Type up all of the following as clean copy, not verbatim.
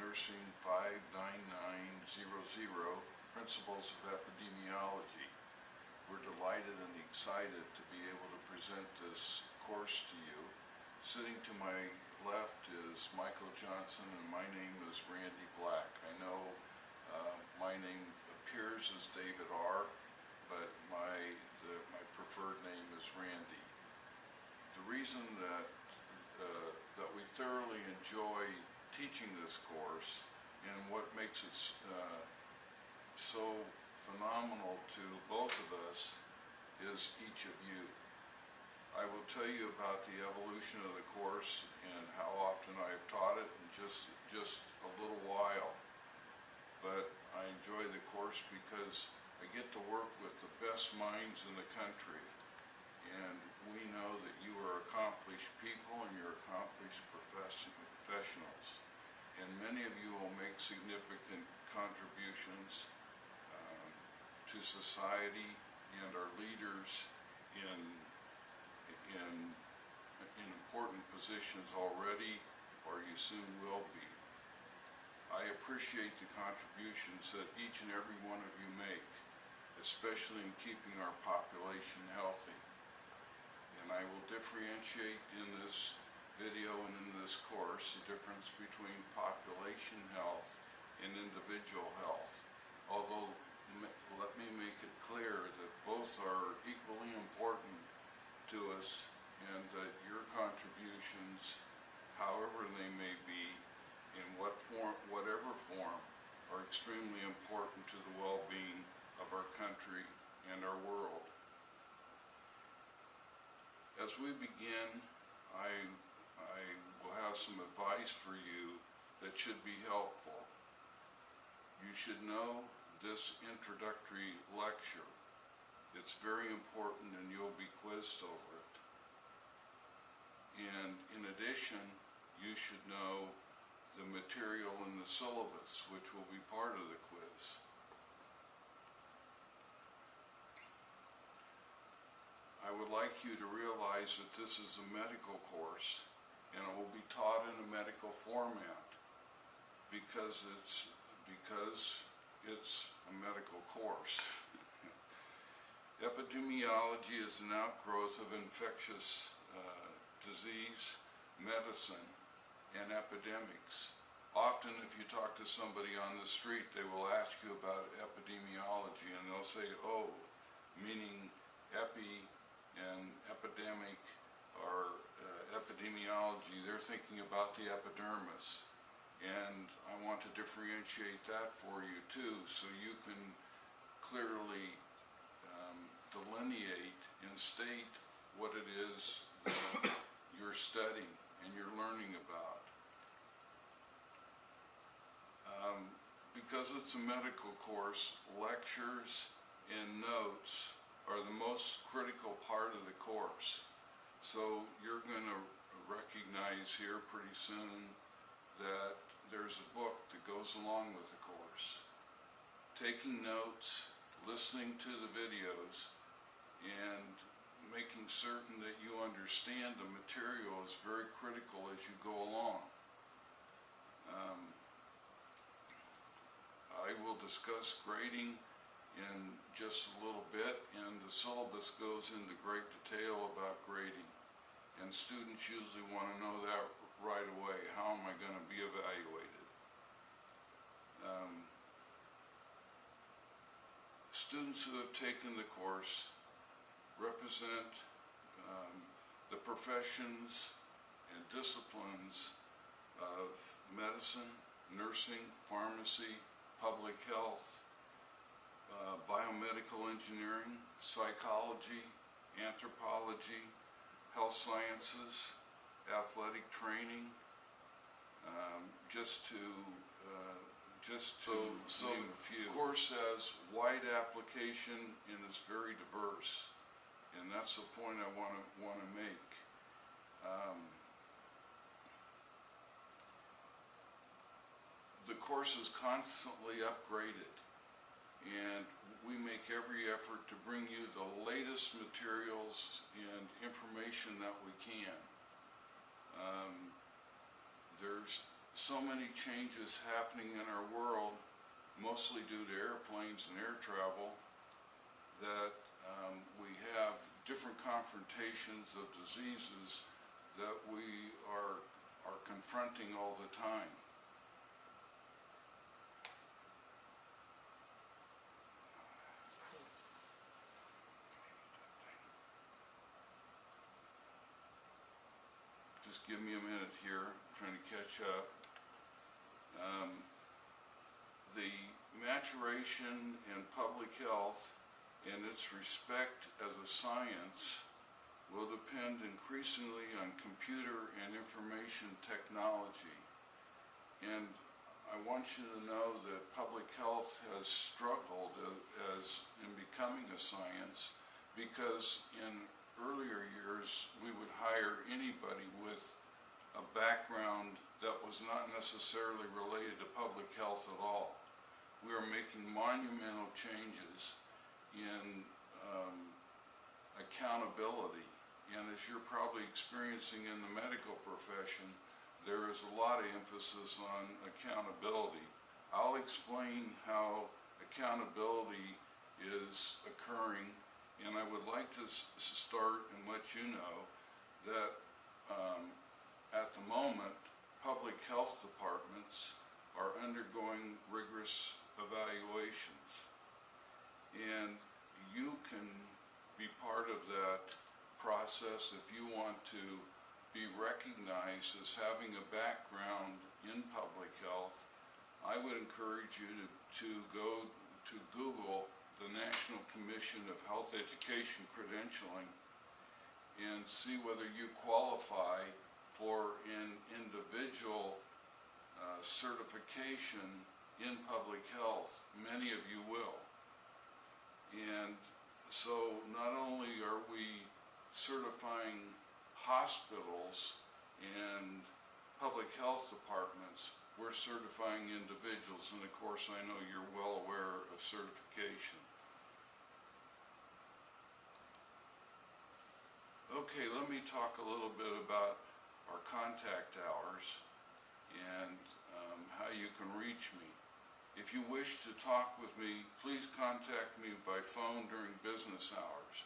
Nursing 59900, Principles of Epidemiology. We're delighted and excited to be able to present this course to you. Sitting to my left is Michael Johnson and my name is Randy Black. I know my name appears as David R., but my preferred name is Randy. The reason that we thoroughly enjoy teaching this course and what makes it so phenomenal to both of us is each of you. I will tell you about the evolution of the course and how often I have taught it in just a little while. But I enjoy the course because I get to work with the best minds in the country. And we know that you are accomplished people and you're accomplished professionals. And many of you will make significant contributions to society and are leaders in important positions already, or you soon will be. I appreciate the contributions that each and every one of you make, especially in keeping our population healthy. And I will differentiate in this video and in this course the difference between population health and individual health. Although, let me make it clear that both are equally important to us and that your contributions, however they may be, in whatever form, are extremely important to the well-being of our country and our world. As we begin, I will have some advice for you that should be helpful. You should know this introductory lecture. It's very important and you'll be quizzed over it. And in addition, you should know the material in the syllabus, which will be part of the quiz. I would like you to realize that this is a medical course and it will be taught in a medical format because it's a medical course. Epidemiology is an outgrowth of infectious disease, medicine, and epidemics. Often if you talk to somebody on the street, they will ask you about epidemiology and they'll say, oh, meaning epi and epidemic or epidemiology, they're thinking about the epidermis. And I want to differentiate that for you too, so you can clearly delineate and state what it is that you're studying and you're learning about. Because it's a medical course, lectures and notes are the most critical part of the course. So you're going to recognize here pretty soon that there's a book that goes along with the course. Taking notes, listening to the videos, and making certain that you understand the material is very critical as you go along. I will discuss grading in just a little bit, and the syllabus goes into great detail about grading. And students usually want to know that right away. How am I going to be evaluated? Students who have taken the course represent the professions and disciplines of medicine, nursing, pharmacy, public health, biomedical engineering, psychology, anthropology, health sciences, athletic training, just to name a few. The course has wide application and is very diverse, and that's the point I want to make. The course is constantly upgraded, and we make every effort to bring you the latest materials and information that we can. There's so many changes happening in our world, mostly due to airplanes and air travel, that we have different confrontations of diseases that we are confronting all the time. Just give me a minute here, I'm trying to catch up. The maturation in public health and its respect as a science will depend increasingly on computer and information technology. And I want you to know that public health has struggled as in becoming a science, because in earlier years we would hire anybody with a background that was not necessarily related to public health at all. We are making monumental changes in accountability, and as you're probably experiencing in the medical profession, there is a lot of emphasis on accountability. I'll explain how accountability is occurring, and I would like to start and let you know that at the moment, public health departments are undergoing rigorous evaluations, and you can be part of that process if you want to be recognized as having a background in public health. I would encourage you to go to Google the National Commission of Health Education Credentialing and see whether you qualify for an individual certification in public health. Many of you will. And so not only are we certifying hospitals and public health departments, we're certifying individuals, and of course I know you're well aware of certification. Okay, let me talk a little bit about our contact hours and how you can reach me. If you wish to talk with me, please contact me by phone during business hours.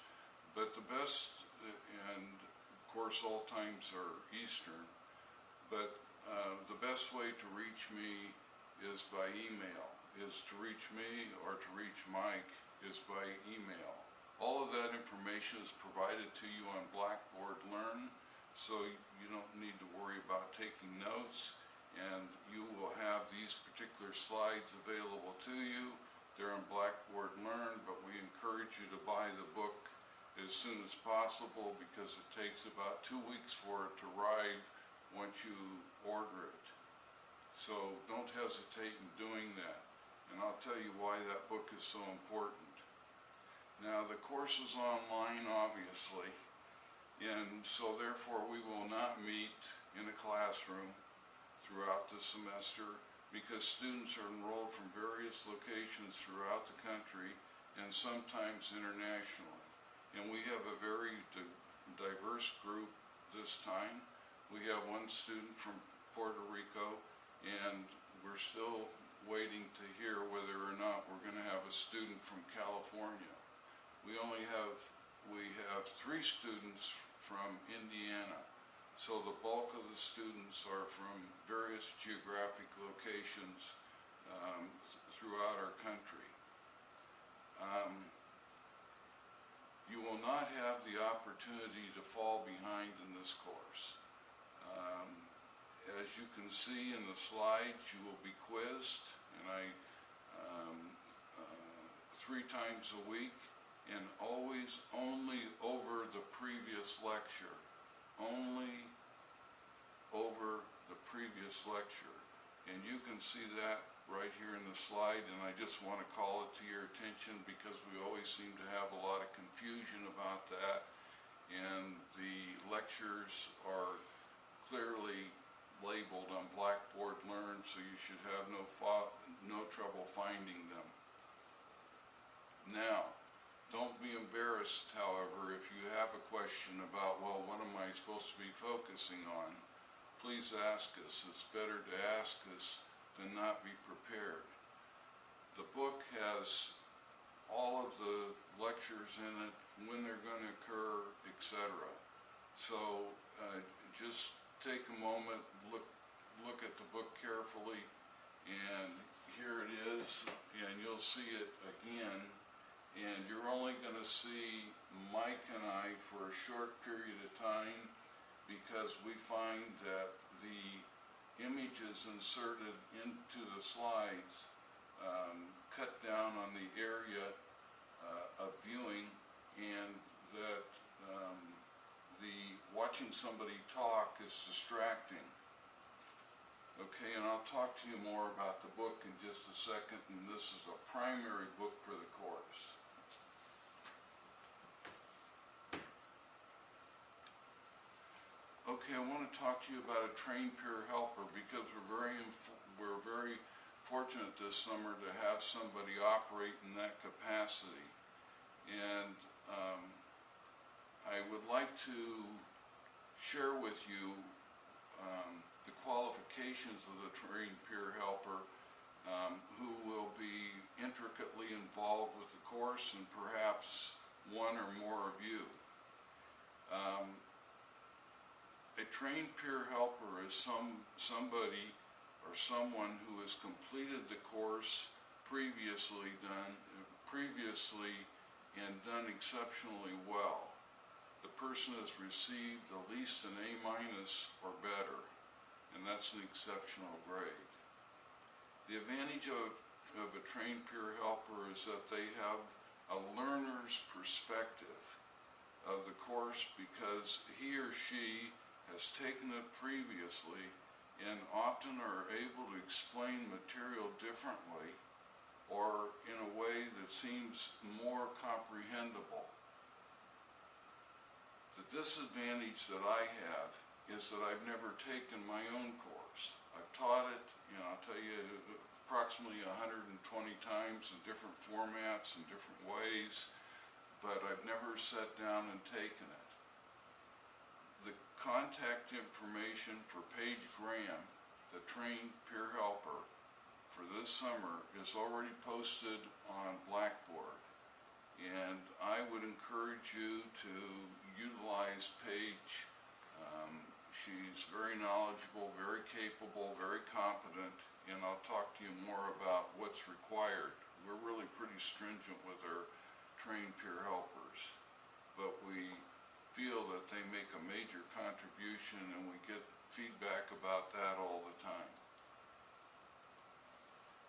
But the best, and of course all times are Eastern, but the best way to reach me is by email. To reach me or to reach Mike is by email. All of that information is provided to you on Blackboard Learn, so you don't need to worry about taking notes, and you will have these particular slides available to you. They're on Blackboard Learn, but we encourage you to buy the book as soon as possible, because it takes about 2 weeks for it to arrive once you order it. So don't hesitate in doing that, and I'll tell you why that book is so important. Now, the course is online, obviously, and so therefore we will not meet in a classroom throughout the semester, because students are enrolled from various locations throughout the country and sometimes internationally. And we have a very diverse group this time. We have one student from Puerto Rico, and we're still waiting to hear whether or not we're going to have a student from California. We have 3 students from Indiana. So the bulk of the students are from various geographic locations throughout our country. You will not have the opportunity to fall behind in this course. As you can see in the slides, you will be quizzed, and 3 times a week, and always only over the previous lecture. Only over the previous lecture. And you can see that right here in the slide, and I just want to call it to your attention because we always seem to have a lot of confusion about that, and the lectures are clearly labeled on Blackboard Learn, so you should have no trouble finding them. Now, don't be embarrassed, however, if you have a question about, well, what am I supposed to be focusing on? please ask us. It's better to ask us than not be prepared. The book has all of the lectures in it, when they're going to occur, etc. So just take a moment, look at the book carefully, and here it is, and you'll see it again, and you're only going to see Mike and I for a short period of time, because we find that the images inserted into the slides cut down on the area of viewing, and that the watching somebody talk is distracting. Okay, and I'll talk to you more about the book in just a second, and this is a primary book for the course. Okay, I want to talk to you about a trained peer helper, because we're very fortunate this summer to have somebody operate in that capacity. And I would like to share with you the qualifications of the trained peer helper, who will be intricately involved with the course, and perhaps one or more of you. A trained peer helper is somebody or someone who has completed the course previously and done exceptionally well. The person has received at least an A- or better, and that's an exceptional grade. The advantage of a trained peer helper is that they have a learner's perspective of the course, because he or she has taken it previously and often are able to explain material differently or in a way that seems more comprehensible. The disadvantage that I have is that I've never taken my own course. I've taught it, I'll tell you, approximately 120 times in different formats and different ways, but I've never sat down and taken it. The contact information for Paige Graham, the trained peer helper, for this summer is already posted on Blackboard, and I would encourage you to utilize Paige. She's very knowledgeable, very capable, very competent, and I'll talk to you more about what's required. We're really pretty stringent with our trained peer helpers, but we feel that they make a major contribution, and we get feedback about that all the time.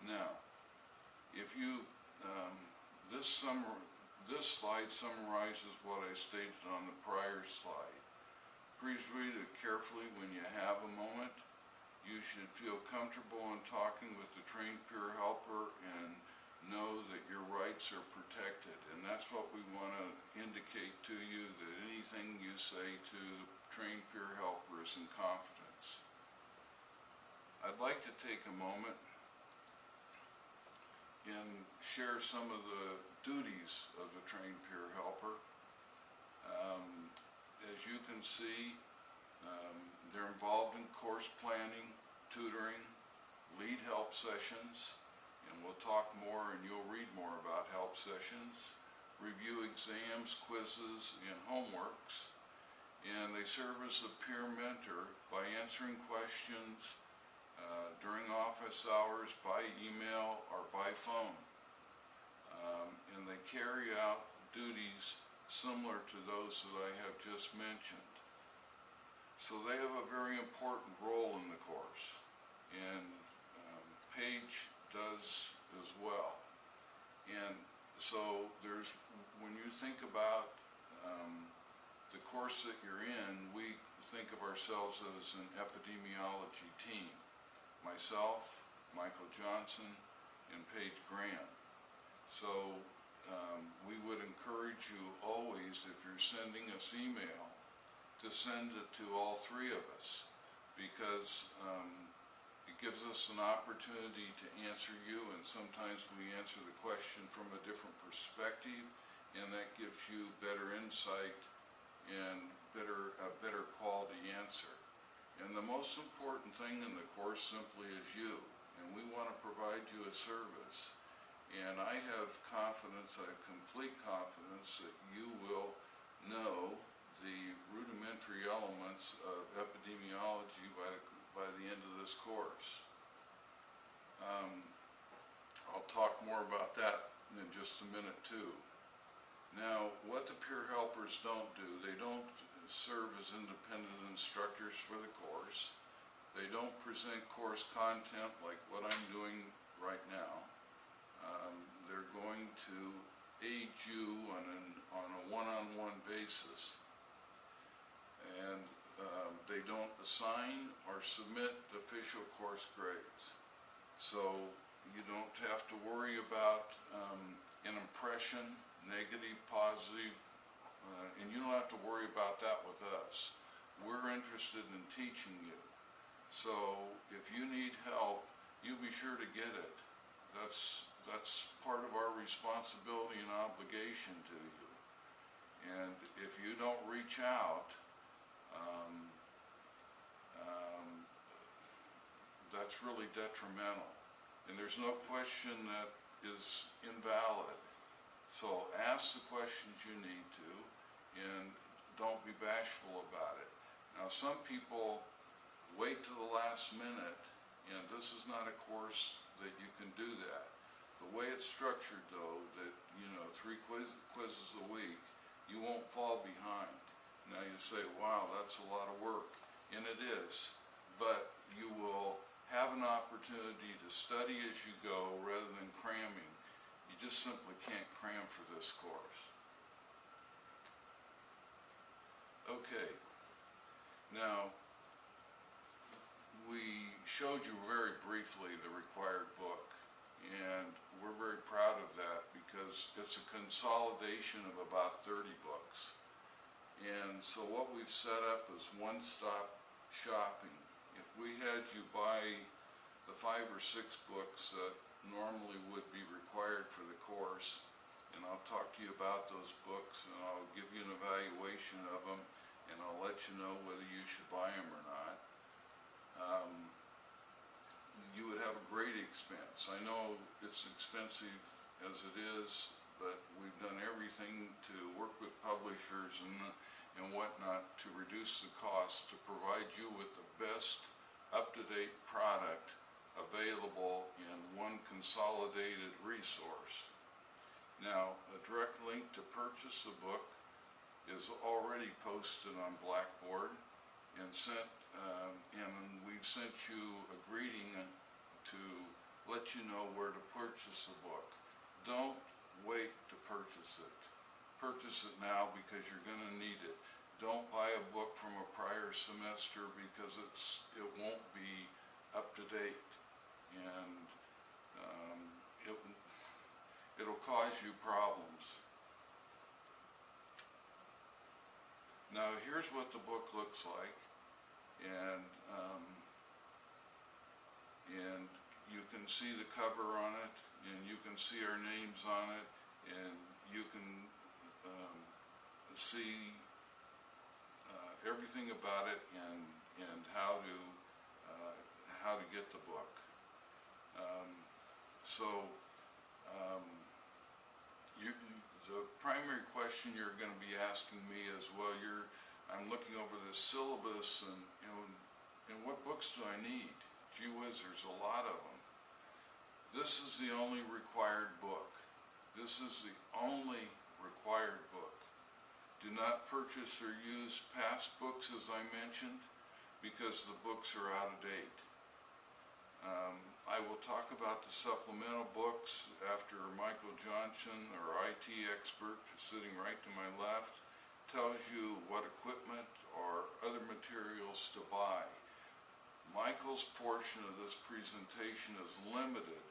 Now, if you, this slide summarizes what I stated on the prior slide. Please read it carefully when you have a moment. You should feel comfortable in talking with the trained peer helper and know that your rights are protected. And that's what we want to indicate to you, that anything you say to the trained peer helper is in confidence. I'd like to take a moment and share some of the duties of the trained peer helper. As you can see, they're involved in course planning, tutoring, lead help sessions, and we'll talk more and you'll read more about help sessions, review exams, quizzes, and homeworks, and they serve as a peer mentor by answering questions during office hours, by email, or by phone. And they carry out duties similar to those that I have just mentioned. So they have a very important role in the course, and Paige does as well. And so when you think about the course that you're in, we think of ourselves as an epidemiology team. Myself, Michael Johnson, and Paige Graham. So we would encourage you always, if you're sending us email, to send it to all three of us, because it gives us an opportunity to answer you, and sometimes we answer the question from a different perspective, and that gives you better insight and a better quality answer. And the most important thing in the course simply is you, and we want to provide you a service. And I have confidence, I have complete confidence that you will know the rudimentary elements of epidemiology by the end of this course. I'll talk more about that in just a minute too. Now, what the peer helpers don't do, they don't serve as independent instructors for the course. They don't present course content like what I'm doing right now. They're going to aid you on a one-on-one basis. And they don't assign or submit official course grades. So you don't have to worry about an impression, negative, positive, and you don't have to worry about that with us. We're interested in teaching you. So if you need help, you be sure to get it. That's part of our responsibility and obligation to you. And if you don't reach out, that's really detrimental. And there's no question that is invalid. So ask the questions you need to, and don't be bashful about it. Now, some people wait to the last minute, and this is not a course that you can do that. The way it's structured, though, that, 3 quizzes a week, you won't fall behind. Now you say, wow, that's a lot of work, and it is, but you will have an opportunity to study as you go rather than cramming. You just simply can't cram for this course. Okay, now we showed you very briefly the required book, and we're very proud of that because it's a consolidation of about 30 books. And so what we've set up is one-stop shopping. If we had you buy the 5 or 6 books that normally would be required for the course, and I'll talk to you about those books, and I'll give you an evaluation of them, and I'll let you know whether you should buy them or not. You would have a great expense. I know it's expensive as it is, but we've done everything to work with publishers and whatnot to reduce the cost, to provide you with the best up-to-date product available in one consolidated resource. Now, a direct link to purchase the book is already posted on Blackboard and sent, and we've sent you a greeting to let you know where to purchase the book. Don't wait to purchase it. Purchase it now because you're going to need it. Don't buy a book from a prior semester because it won't be up to date, and it'll cause you problems. Now, here's what the book looks like, and you can see the cover on it, and you can see our names on it, and you can see everything about it and how to get the book. The primary question you're going to be asking me is, well, I'm looking over this syllabus, and what books do I need? Gee whiz, there's a lot of them. This is the only required book. This is the only required book. Do not purchase or use past books, as I mentioned, because the books are out of date. I will talk about the supplemental books after Michael Johnson, our IT expert, sitting right to my left, tells you what equipment or other materials to buy. Michael's portion of this presentation is limited,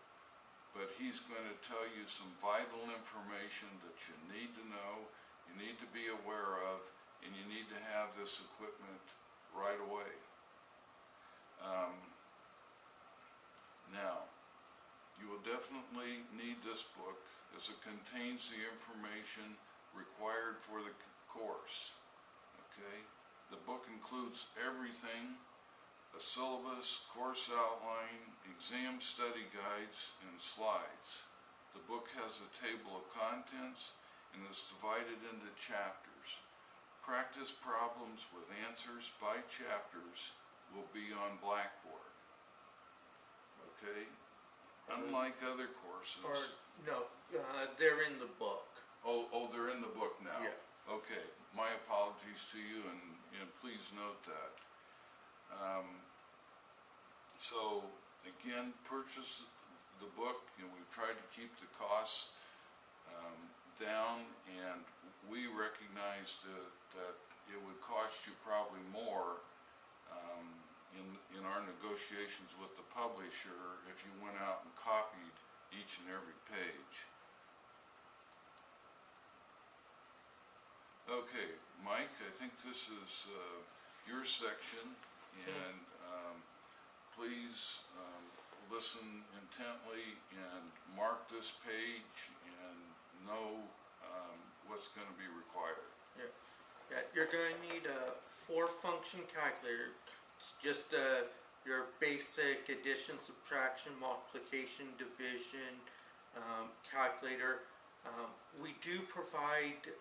but he's going to tell you some vital information that you need to know, you need to be aware of, and you need to have this equipment right away. Now, you will definitely need this book as it contains the information required for the course. Okay? The book includes everything a syllabus, course outline, exam study guides, and slides. The book has a table of contents and is divided into chapters. Practice problems with answers by chapters will be on Blackboard. Okay? Unlike other courses. Or, no, they're in the book. Oh, they're in the book now? Yeah. Okay, my apologies to you, and please note that. So, again, purchase the book, we've tried to keep the costs down, and we recognized that it would cost you probably more in our negotiations with the publisher if you went out and copied each and every page. Okay, Mike, I think this is your section, and please listen intently and mark this page and know what's going to be required. Yeah, you're going to need a 4-function calculator. It's just your basic addition, subtraction, multiplication, division calculator. We do provide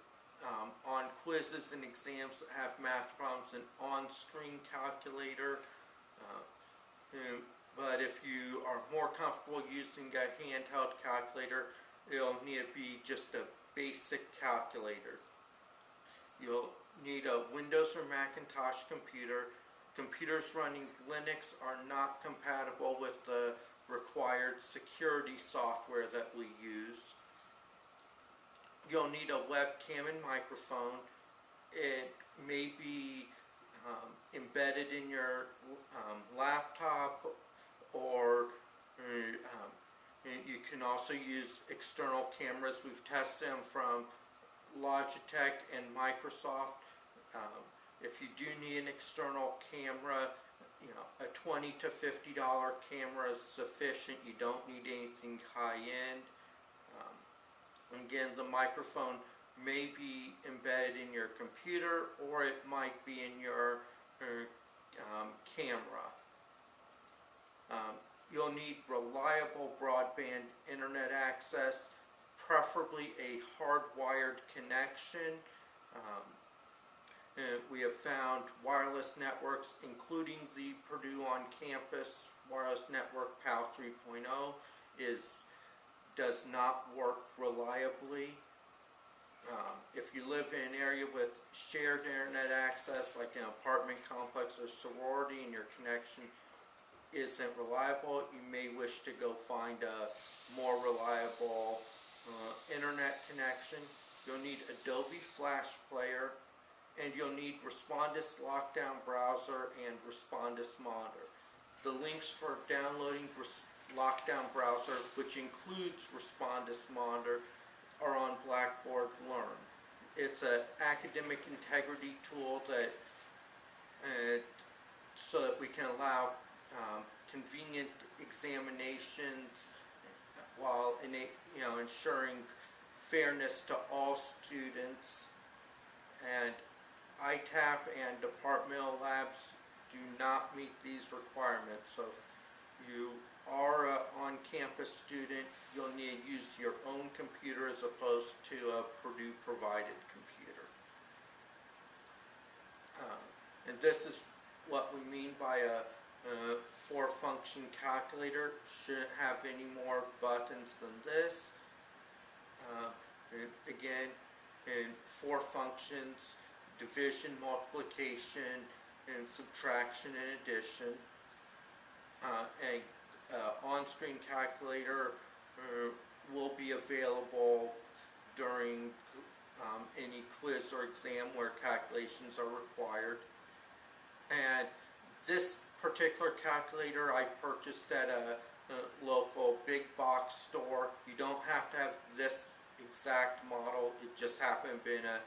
on quizzes and exams that have math problems an on-screen calculator. But if you are more comfortable using a handheld calculator, it'll need to be just a basic calculator. You'll need a Windows or Macintosh computer. Computers running Linux are not compatible with the required security software that we use. You'll need a webcam and microphone. It may be embedded in your laptop, or you can also use external cameras. We've tested them from Logitech and Microsoft. If you do need an external camera, a $20 to $50 camera is sufficient. You don't need anything high-end. Again, the microphone may be embedded in your computer, or it might be in your camera. You'll need reliable broadband internet access, preferably a hardwired connection. We have found wireless networks, including the Purdue on-campus wireless network PAL 3.0, does not work reliably. If you live in an area with shared internet access, like an apartment complex or sorority, and your connection isn't reliable, you may wish to go find a more reliable internet connection. You'll need Adobe Flash Player, and you'll need Respondus Lockdown Browser and Respondus Monitor. The links for downloading Lockdown Browser, which includes Respondus Monitor, are on Blackboard Learn. It's an academic integrity tool that so that we can allow convenient examinations while ensuring fairness to all students. And ITAP and departmental labs do not meet these requirements. So if you are an on-campus student, you'll need to use your own computer as opposed to a Purdue-provided computer. And this is what we mean by a 4-function calculator. Shouldn't have any more buttons than this. Again, in 4 functions: division, multiplication, and subtraction and addition. An on-screen calculator will be available during any quiz or exam where calculations are required. And this particular calculator I purchased at a local big box store. You don't have to have this exact model. It just happened to be an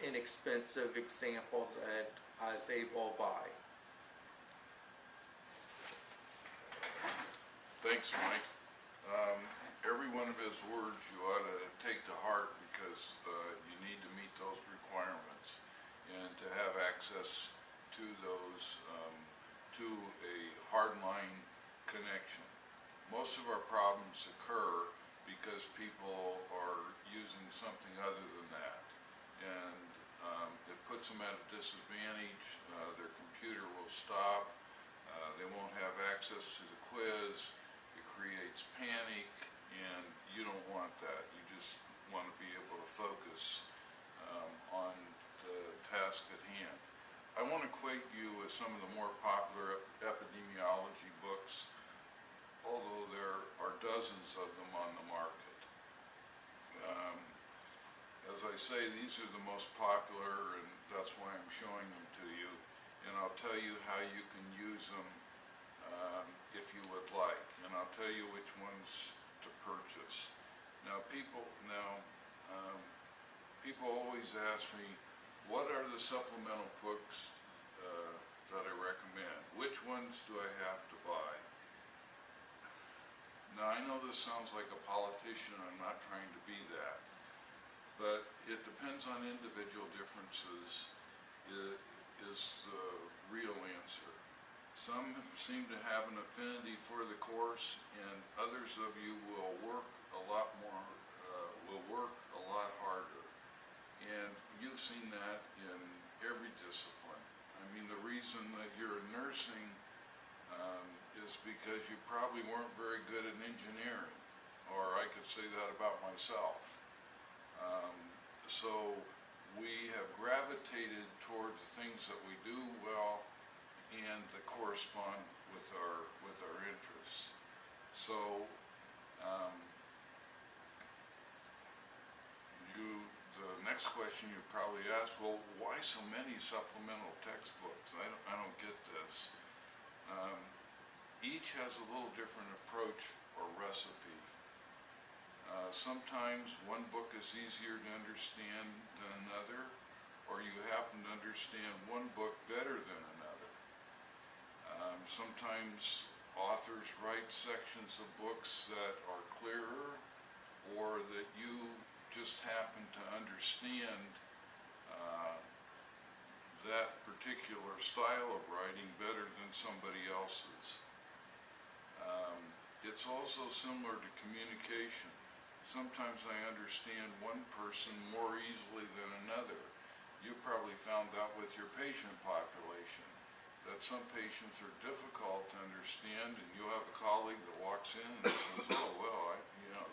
inexpensive example that I was able to buy. Thanks, Mike. Every one of his words you ought to take to heart, because you need to meet those requirements and to have access to those, to a hardline connection. Most of our problems occur because people are using something other than that, and it puts them at a disadvantage. Their computer will stop, they won't have access to the quiz, it creates panic, and you don't want that. You just want to be able to focus on the task at hand. I want to acquaint you with some of the more popular epidemiology books, although there are dozens of them on the market. As I say, these are the most popular, and that's why I'm showing them to you, and I'll tell you how you can use them if you would like, and I'll tell you which ones to purchase. Now people always ask me, what are the supplemental books that I recommend? Which ones do I have to buy? Now I know this sounds like a politician, I'm not trying to be that, but it depends on individual differences is the real answer. Some seem to have an affinity for the course, and others of you will work a lot more, will work a lot harder. And you've seen that in every discipline. I mean, the reason that you're in nursing is because you probably weren't very good at engineering, or I could say that about myself. So we have gravitated toward the things that we do well and that correspond with our interests. So the next question you probably ask, well, why so many supplemental textbooks? I don't get this. Each has a little different approach or recipe. Sometimes one book is easier to understand than another, or you happen to understand one book better than another. Sometimes authors write sections of books that are clearer, or that you just happen to understand that particular style of writing better than somebody else's. It's also similar to communication. Sometimes I understand one person more easily than another. You probably found out with your patient population that some patients are difficult to understand, and you'll have a colleague that walks in and says, oh, well,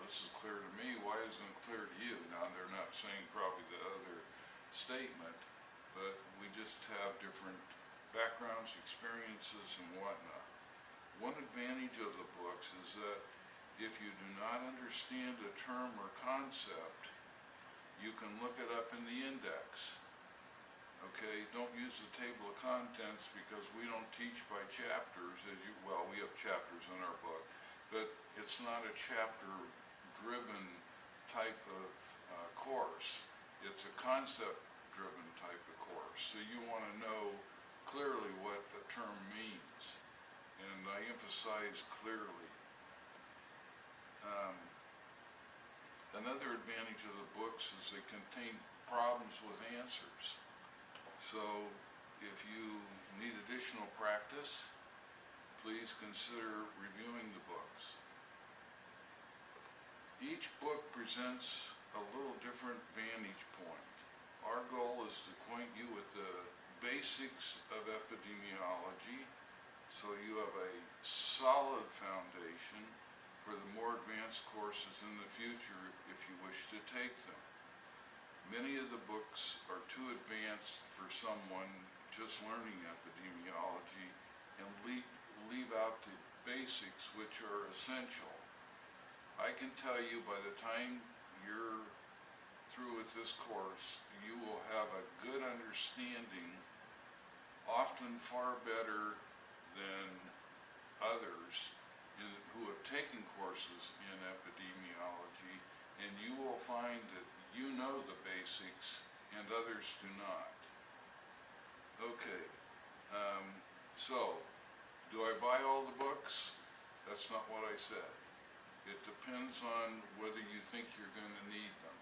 this is clear to me, why isn't it clear to you? Now, they're not saying probably the other statement, but we just have different backgrounds, experiences, and whatnot. One advantage of the books is that if you do not understand a term or concept, you can look it up in the index. Okay, don't use the table of contents, because we don't teach by chapters, well, we have chapters in our book, but it's not a chapter-driven type of course. It's a concept-driven type of course. So you want to know clearly what a term means, and I emphasize clearly. Another advantage of the books is they contain problems with answers. So if you need additional practice, please consider reviewing the books. Each book presents a little different vantage point. Our goal is to acquaint you with the basics of epidemiology, so you have a solid foundation for the more advanced courses in the future if you wish to take them. Many of the books are too advanced for someone just learning epidemiology and leave out the basics, which are essential. I can tell you, by the time you're through with this course, you will have a good understanding, often far better than others who have taken courses in epidemiology, and you will find that you know the basics and others do not. Okay, so do I buy all the books? That's not what I said. It depends on whether you think you're going to need them.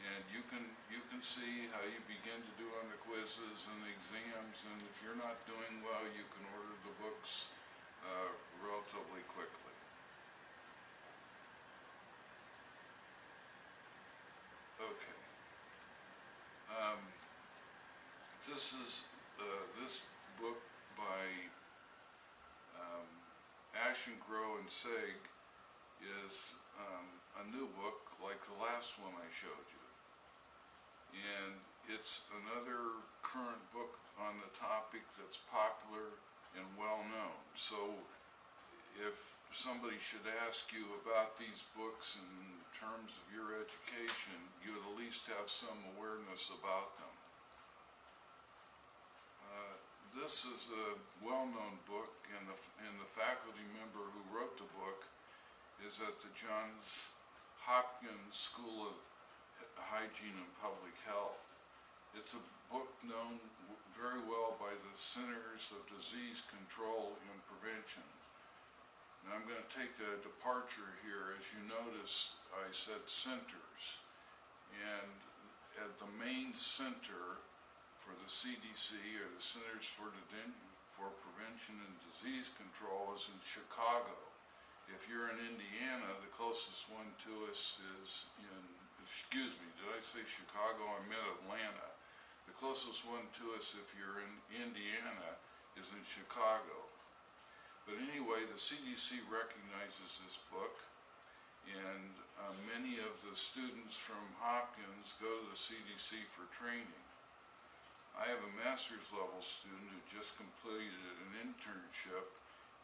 And you can see how you begin to do on the quizzes and the exams, and if you're not doing well, you can order the books relatively quickly. Okay. This is this book by Ashengrow and Seg is a new book like the last one I showed you. And it's another current book on the topic that's popular and well known. So if somebody should ask you about these books in terms of your education, you would at least have some awareness about them. This is a well-known book, and the faculty member who wrote the book is at the Johns Hopkins School of Hygiene and Public Health. It's a book known very well by the Centers of Disease Control and Prevention. Now I'm going to take a departure here. As you notice, I said centers, and at the main center for the CDC, or the Centers for Prevention and Disease Control, is in Chicago. If you're in Indiana, the closest one to us is in, excuse me, did I say Chicago? I meant Atlanta. The closest one to us, if you're in Indiana, is in Chicago. But anyway, the CDC recognizes this book, and many of the students from Hopkins go to the CDC for training. I have a master's level student who just completed an internship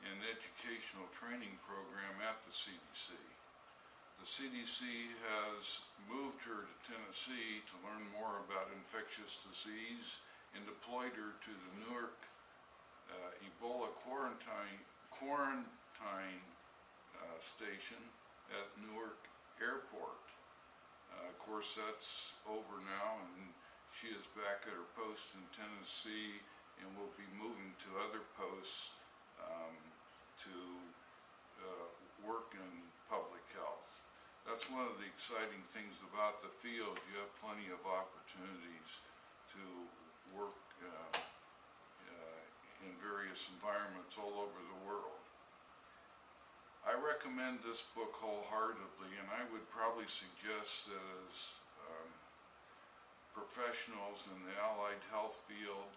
in an educational training program at the CDC. The CDC has moved her to Tennessee to learn more about infectious disease and deployed her to the NUR Ebola quarantine station at Newark Airport. Of course, that's over now, and she is back at her post in Tennessee and will be moving to other posts to work in public health. That's one of the exciting things about the field. You have plenty of opportunities to work in various environments all over the world. I recommend this book wholeheartedly, and I would probably suggest that as professionals in the allied health field,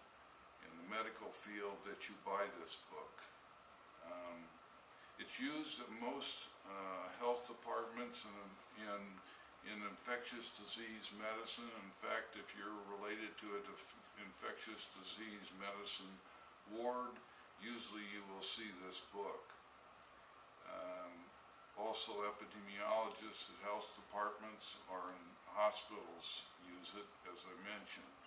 in the medical field, that you buy this book. It's used at most health departments and in infectious disease medicine. In fact, if you're related to an infectious disease medicine ward, usually you will see this book. Also, epidemiologists at health departments or in hospitals use it, as I mentioned.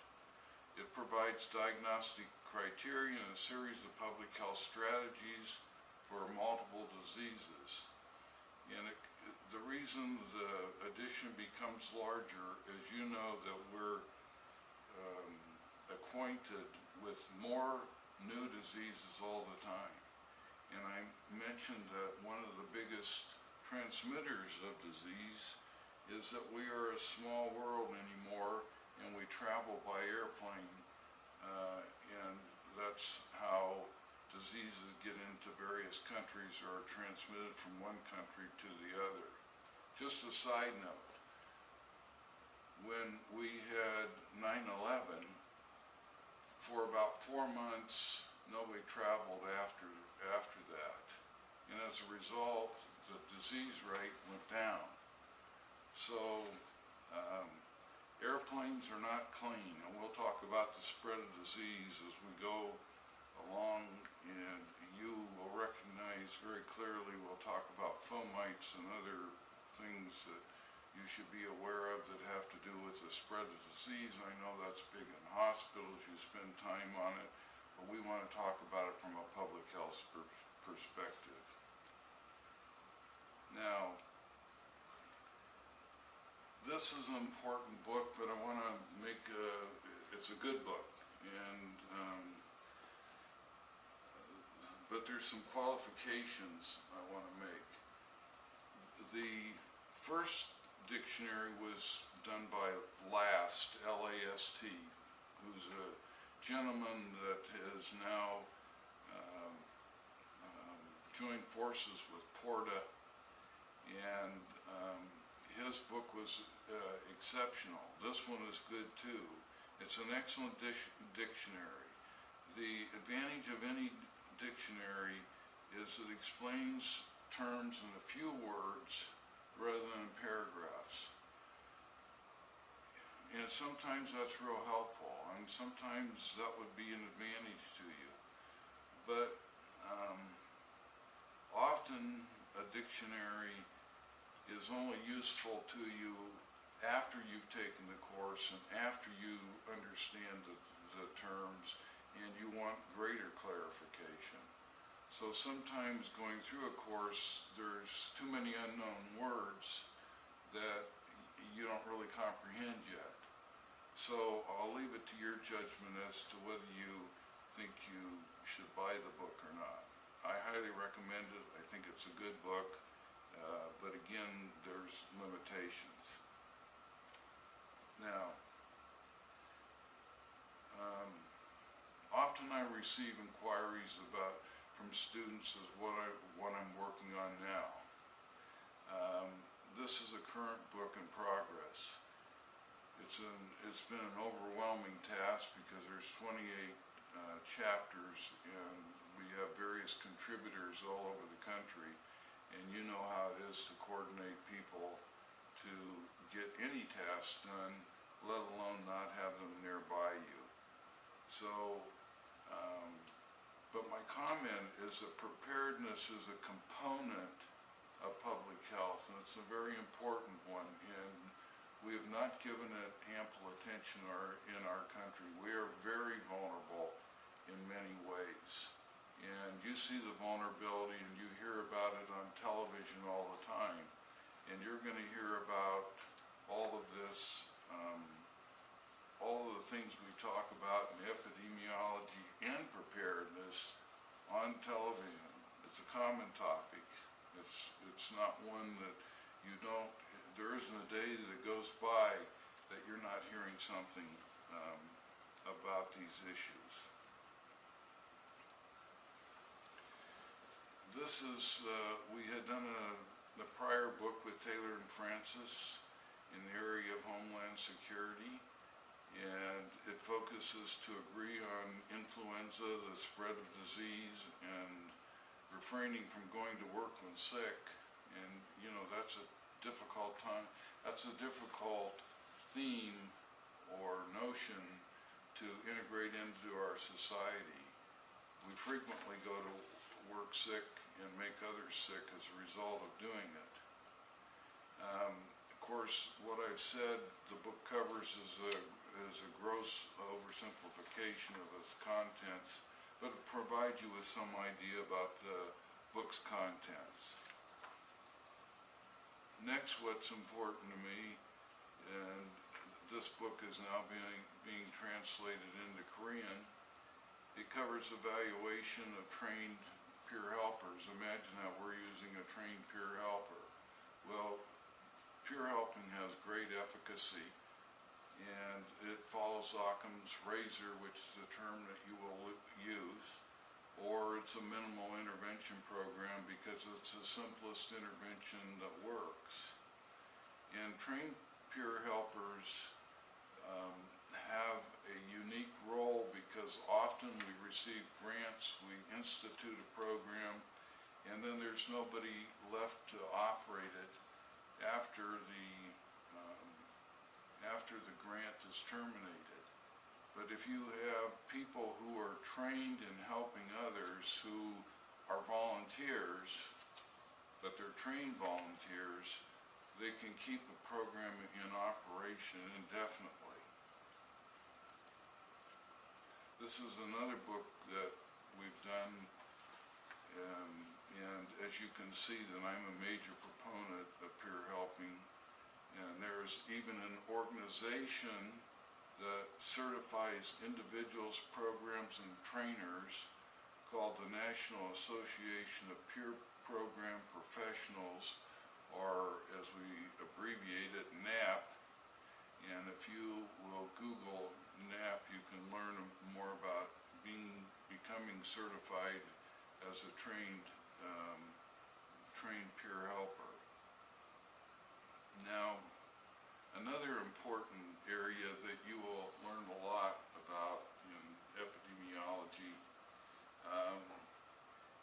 It provides diagnostic criteria and a series of public health strategies for multiple diseases. And the reason the edition becomes larger is, you know, that we're acquainted with more new diseases all the time. And I mentioned that one of the biggest transmitters of disease is that we are a small world anymore, and we travel by airplane, and that's how diseases get into various countries or are transmitted from one country to the other. Just a side note, when we had 9/11, for about 4 months, nobody traveled after that. And as a result, the disease rate went down. So, airplanes are not clean, and we'll talk about the spread of disease as we go along, and you will recognize very clearly, we'll talk about fomites and other things that you should be aware of that have to do with the spread of disease. I know that's big in hospitals, you spend time on it, but we want to talk about it from a public health perspective. Now, this is an important book, but I want to make it's a good book, and but there's some qualifications I want to make. The first dictionary was done by Last, L-A-S-T, who's a gentleman that has now joined forces with Porta, and his book was exceptional. This one is good too. It's an excellent dictionary. The advantage of any dictionary is it explains terms in a few words rather than in paragraphs. And sometimes that's real helpful, and sometimes that would be an advantage to you. But often a dictionary is only useful to you after you've taken the course and after you understand the terms and you want greater clarification. So sometimes going through a course, there's too many unknown words that you don't really comprehend yet. So I'll leave it to your judgment as to whether you think you should buy the book or not. I highly recommend it. I think it's a good book, but again, there's limitations. Now, often I receive inquiries from students as what I'm working on now. This is a current book in progress. It's been an overwhelming task because there's 28 chapters, and we have various contributors all over the country, and you know how it is to coordinate people to get any task done, let alone not have them nearby you. So, but my comment is that preparedness is a component of public health, and it's a very important one, and we have not given it ample attention in our country. We are very vulnerable in many ways. And you see the vulnerability and you hear about it on television all the time. And you're going to hear about all of this, all of the things we talk about in epidemiology and preparedness on television. It's a common topic. It's not one that you don't, there isn't a day that goes by that you're not hearing something about these issues. This is, we had done a prior book with Taylor and Francis in the area of Homeland Security, and it focuses to agree on influenza, the spread of disease, and refraining from going to work when sick. And you know, that's a difficult time, that's a difficult theme or notion to integrate into our society. We frequently go to work sick and make others sick as a result of doing it. Of course, what I've said the book covers is a gross oversimplification of its contents, but it provides you with some idea about the book's contents. Next, what's important to me, and this book is now being translated into Korean, it covers evaluation of trained peer helpers. Imagine that we're using a trained peer helper. Well, peer helping has great efficacy, and it follows Occam's razor, which is a term that you will use, or it's a minimal intervention program because it's the simplest intervention that works. And trained peer helpers have a unique role because often we receive grants, we institute a program, and then there's nobody left to operate it after the grant is terminated. But if you have people who are trained in helping others who are volunteers, but they're trained volunteers, they can keep a program in operation indefinitely. This is another book that we've done, and as you can see that I'm a major proponent of peer helping, and there's even an organization that certifies individuals, programs, and trainers called the National Association of Peer Program Professionals, or as we abbreviate it, NAP. And if you will Google NAP, you can learn more about becoming certified as a trained peer helper. Now, another important area that you will learn a lot about in epidemiology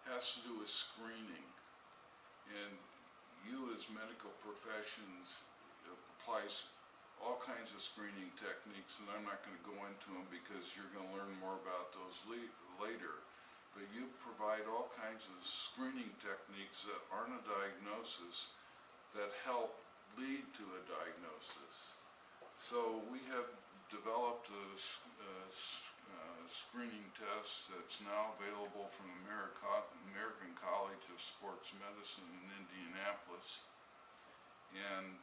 has to do with screening. And you as medical professions applies all kinds of screening techniques, and I'm not going to go into them because you're going to learn more about those later. But you provide all kinds of screening techniques that aren't a diagnosis that help lead to a diagnosis. So we have developed a screening test that's now available from the American College of Sports Medicine in Indianapolis. And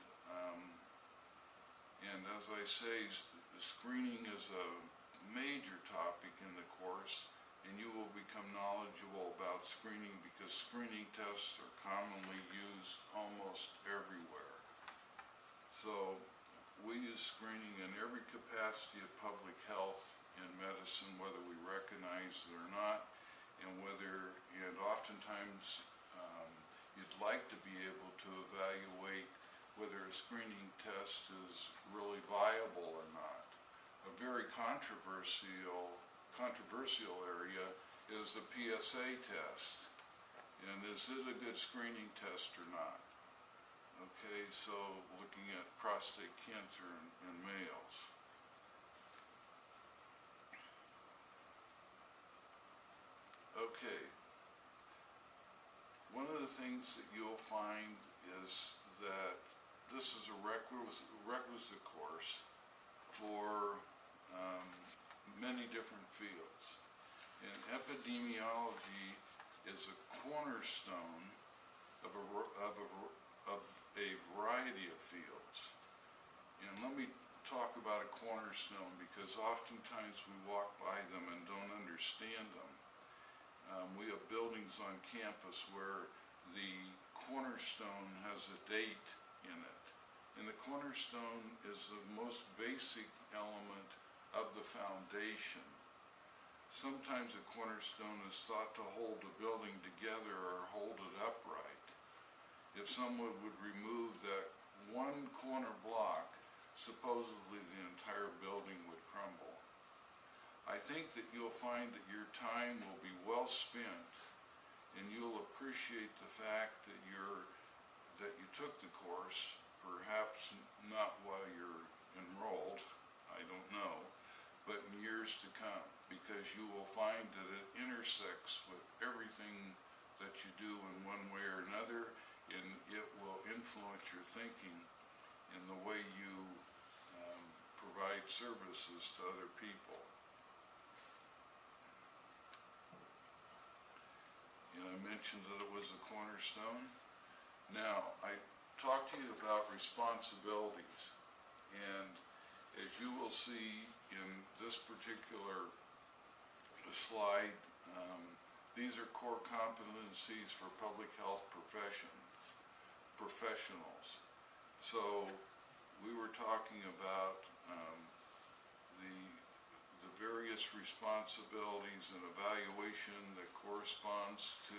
as I say, screening is a major topic in the course, and you will become knowledgeable about screening because screening tests are commonly used almost everywhere. So we use screening in every capacity of public health and medicine, whether we recognize it or not, and oftentimes you'd like to be able to evaluate whether a screening test is really viable or not. A very controversial area is the PSA test, and is it a good screening test or not? Okay, so looking at prostate cancer in males. Okay, one of the things that you'll find is that this is a requisite course for many different fields. And epidemiology is a cornerstone of a variety of fields. And let me talk about a cornerstone because oftentimes we walk by them and don't understand them. We have buildings on campus where the cornerstone has a date in it. And the cornerstone is the most basic element of the foundation. Sometimes a cornerstone is thought to hold a building together or hold it upright. If someone would remove that one corner block, supposedly the entire building would crumble. I think that you'll find that your time will be well spent, and you'll appreciate the fact that you took the course, perhaps not while you're enrolled, I don't know, but in years to come, because you will find that it intersects with everything that you do in one way or another, and it will influence your thinking in the way you provide services to other people. And I mentioned that it was a cornerstone. Now, I talked to you about responsibilities, and as you will see in this particular slide, these are core competencies for public health professionals. So we were talking about the various responsibilities and evaluation that corresponds to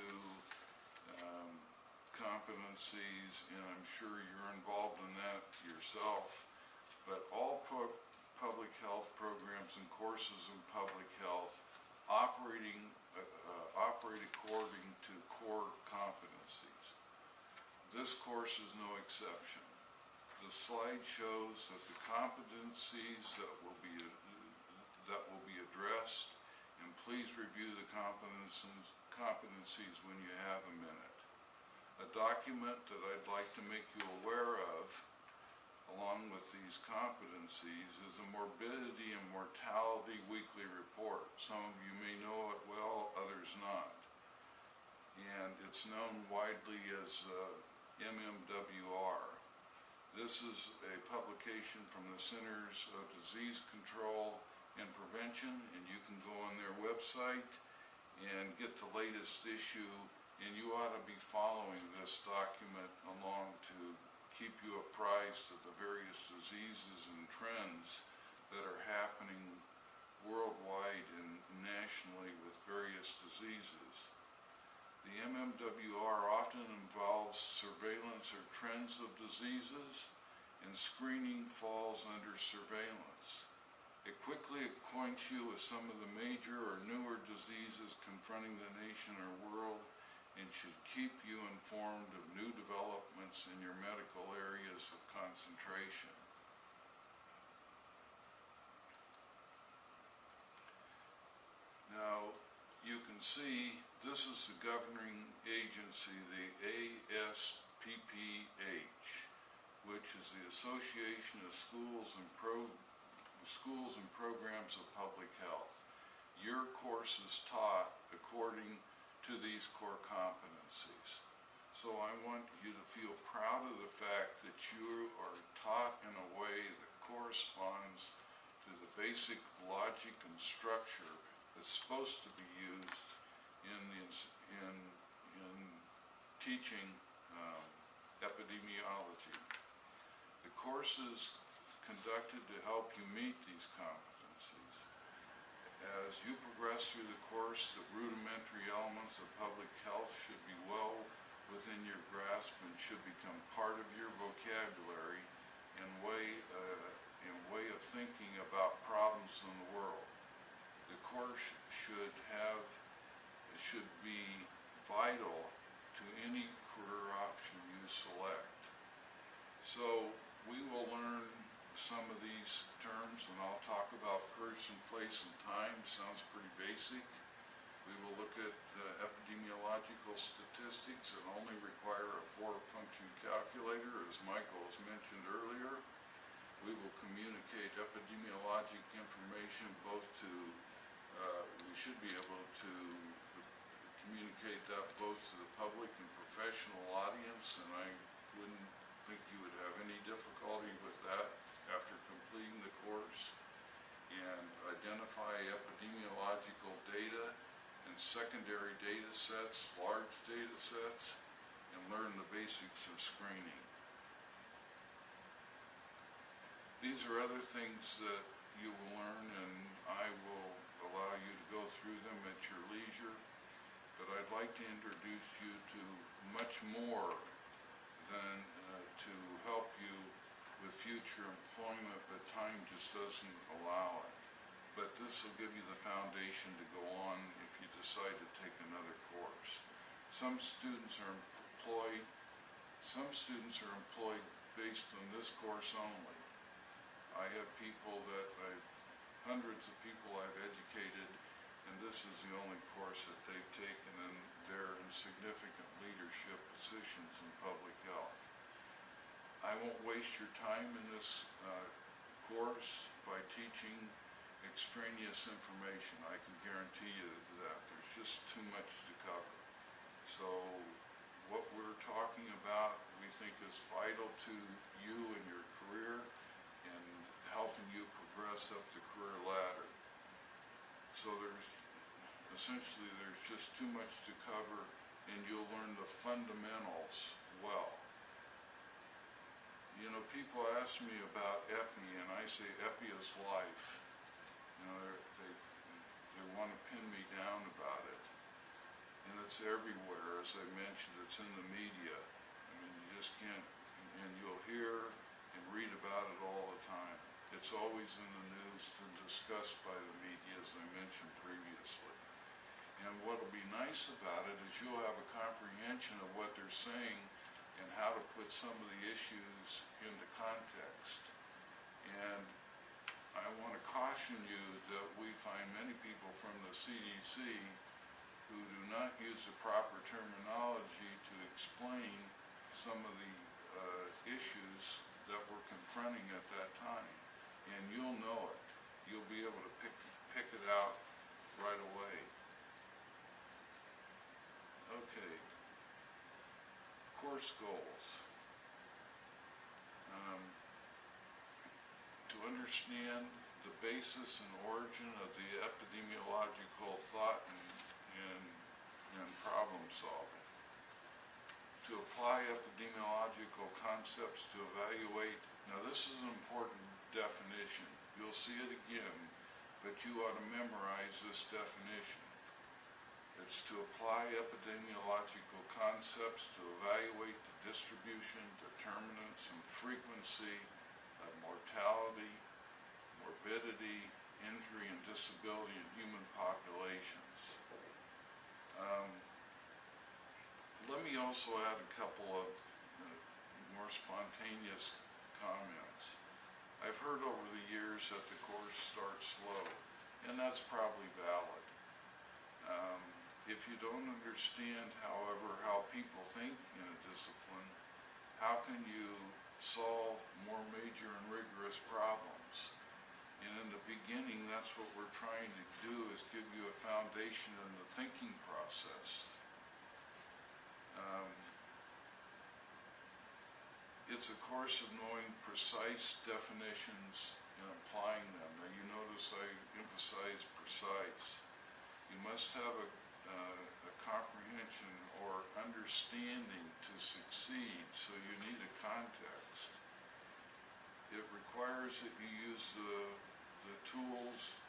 competencies, and I'm sure you're involved in that yourself. But all public health programs and courses in public health operate according to core competencies. This course is no exception. The slide shows that the competencies that will be addressed, and please review the competencies when you have a minute. A document that I'd like to make you aware of, along with these competencies, is a morbidity and mortality weekly report. Some of you may know it well, others not. And it's known widely as MMWR. This is a publication from the Centers of Disease Control and Prevention, and you can go on their website and get the latest issue and you ought to be following this document along to keep you apprised of the various diseases and trends that are happening worldwide and nationally with various diseases. The MMWR often involves surveillance or trends of diseases, and screening falls under surveillance. It quickly acquaints you with some of the major or newer diseases confronting the nation or world, and should keep you informed of new developments in your medical areas of concentration. Now, you can see this is the governing agency, the ASPPH, which is the Association of Schools and Programs of Public Health. Your course is taught according to these core competencies. So I want you to feel proud of the fact that you are taught in a way that corresponds to the basic logic and structure that's supposed to be used in teaching epidemiology. The course is conducted to help you meet these competencies. As you progress through the course, the rudimentary elements of public health should be well within your grasp and should become part of your vocabulary and way of thinking about problems in the world. The course should be vital to any career option you select. So we will learn some of these terms, and I'll talk about person, place, and time. Sounds pretty basic. We will look at epidemiological statistics that only require a 4-function calculator, as Michael has mentioned earlier. We will communicate epidemiologic information we should be able to communicate that both to the public and professional audience, and I wouldn't think you would have any difficulty with that after completing the course. And identify epidemiological data and secondary data sets, large data sets, and learn the basics of screening. These are other things that you will learn, and I will allow you to go through them at your leisure, but I'd like to introduce you to much more than to help you with future employment, but time just doesn't allow it. But this will give you the foundation to go on if you decide to take another course. Some students are employed based on this course only. I have hundreds of people I've educated, and this is the only course that they've taken, and they're in significant leadership positions in public health. I won't waste your time in this course by teaching extraneous information. I can guarantee you that. There's just too much to cover. So what we're talking about we think is vital to you and your career and helping you progress up the career ladder. So there's just too much to cover, and you'll learn the fundamentals well. You know, people ask me about epi, and I say epi is life. You know, they want to pin me down about it, and it's everywhere. As I mentioned, it's in the media. I mean, you just can't, and you'll hear and read about it all the time. It's always in the news and discussed by the media, as I mentioned previously. And what'll be nice about it is you'll have a comprehension of what they're saying and how to put some of the issues into context. And I want to caution you that we find many people from the CDC who do not use the proper terminology to explain some of the issues that we're confronting at that time. And you'll know it. You'll be able to pick it out right away. Okay. Course goals. To understand the basis and origin of the epidemiological thought and problem solving. to apply epidemiological concepts to evaluate. Now this is an important definition. You'll see it again, but you ought to memorize this definition. It's to apply epidemiological concepts to evaluate the distribution, determinants, and frequency of mortality, morbidity, injury, and disability in human populations. Let me also add a couple of more spontaneous comments. I've heard over the years that the course starts slow, and that's probably valid. If you don't understand, however, how people think in a discipline, how can you solve more major and rigorous problems? And in the beginning, that's what we're trying to do, is give you a foundation in the thinking process. It's a course of knowing precise definitions and applying them. Now you notice I emphasize precise. You must have a comprehension or understanding to succeed, so you need a context. It requires that you use the tools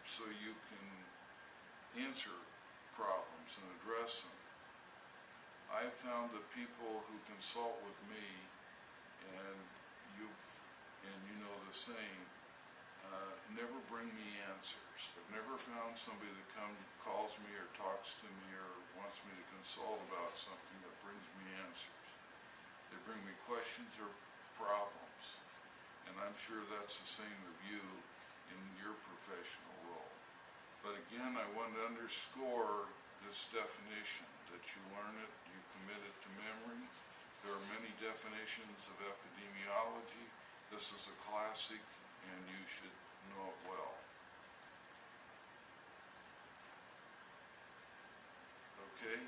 so you can answer problems and address them. I've found that people who consult with me, and you know the same, never bring me answers. I've never found somebody that calls me or talks to me or wants me to consult about something that brings me answers. They bring me questions or problems, and I'm sure that's the same of you in your professional role. But again, I want to underscore this definition, that you learn it, you commit it to memory. There are many definitions of epidemiology. This is a classic, and you should know it well. Okay,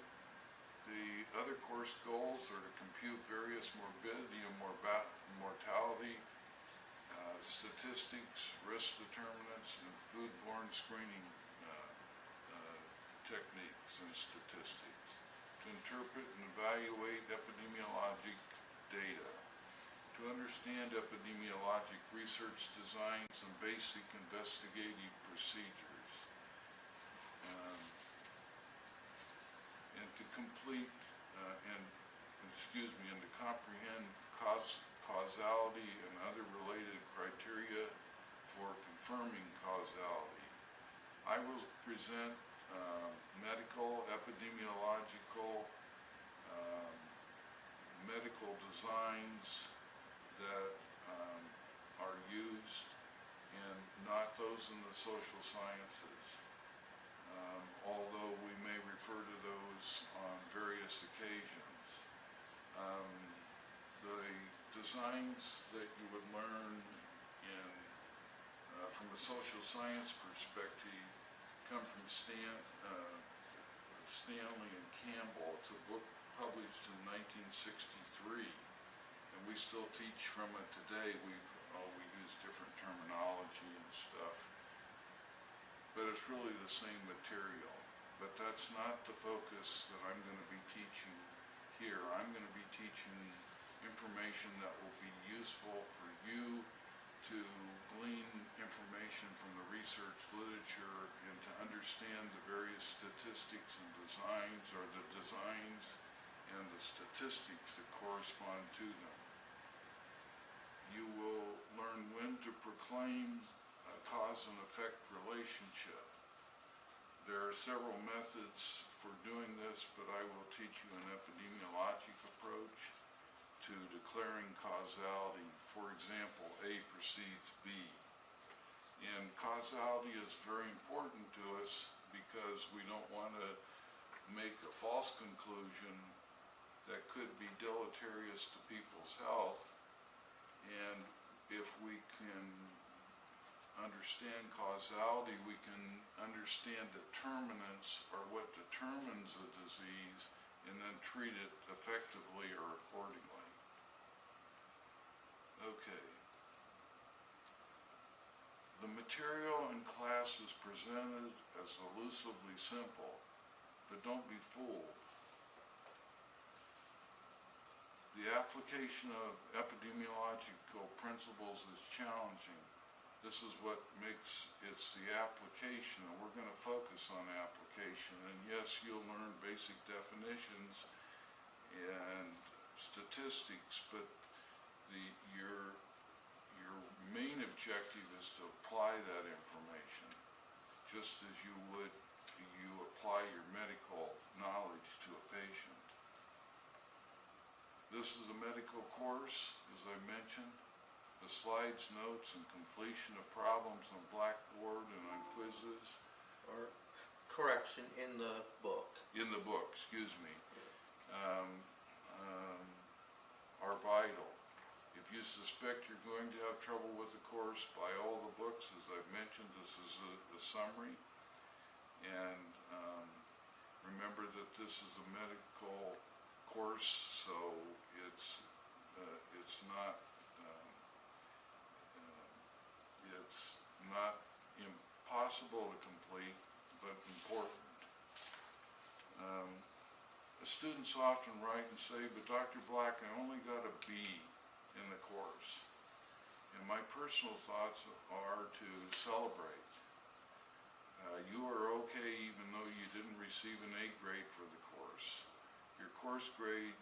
the other course goals are to compute various morbidity and mortality statistics, risk determinants, and foodborne screening techniques and statistics, to interpret and evaluate epidemiologic data, to understand epidemiologic research designs and basic investigative procedures, and to complete and to comprehend causality and other related criteria for confirming causality. I will present medical, epidemiological, medical designs that are used, and not those in the social sciences, although we may refer to those on various occasions. The designs that you would learn in from a social science perspective come from Stanley and Campbell. It's a book published in 1963, and we still teach from it today. We use different terminology and stuff, but it's really the same material. But that's not the focus that I'm going to be teaching here. I'm going to be teaching information that will be useful for you to glean information from the research literature and to understand the various statistics and designs, or the designs and the statistics that correspond to them. You will learn when to proclaim a cause and effect relationship. There are several methods for doing this, but I will teach you an epidemiologic approach to declaring causality. For example, A precedes B. And causality is very important to us because we don't want to make a false conclusion that could be deleterious to people's health. And if we can understand causality, we can understand determinants, or what determines a disease, and then treat it effectively or accordingly. Okay. The material in class is presented as elusively simple, but don't be fooled. The application of epidemiological principles is challenging. This is what makes it's the application, and we're going to focus on application. And yes, you'll learn basic definitions and statistics, but your main objective is to apply that information, just as you apply your medical knowledge to a patient. This is a medical course, as I mentioned. The slides, notes, and completion of problems on Blackboard and on quizzes. Or correction, in the book. In the book, excuse me, are vital. If you suspect you're going to have trouble with the course, buy all the books. As I've mentioned, this is a summary. And remember that this is a medical course, so it's not impossible to complete, but important. Students often write and say, but Dr. Black, I only got a B in the course. And my personal thoughts are to celebrate. You are okay even though you didn't receive an A grade for the course. Your course grade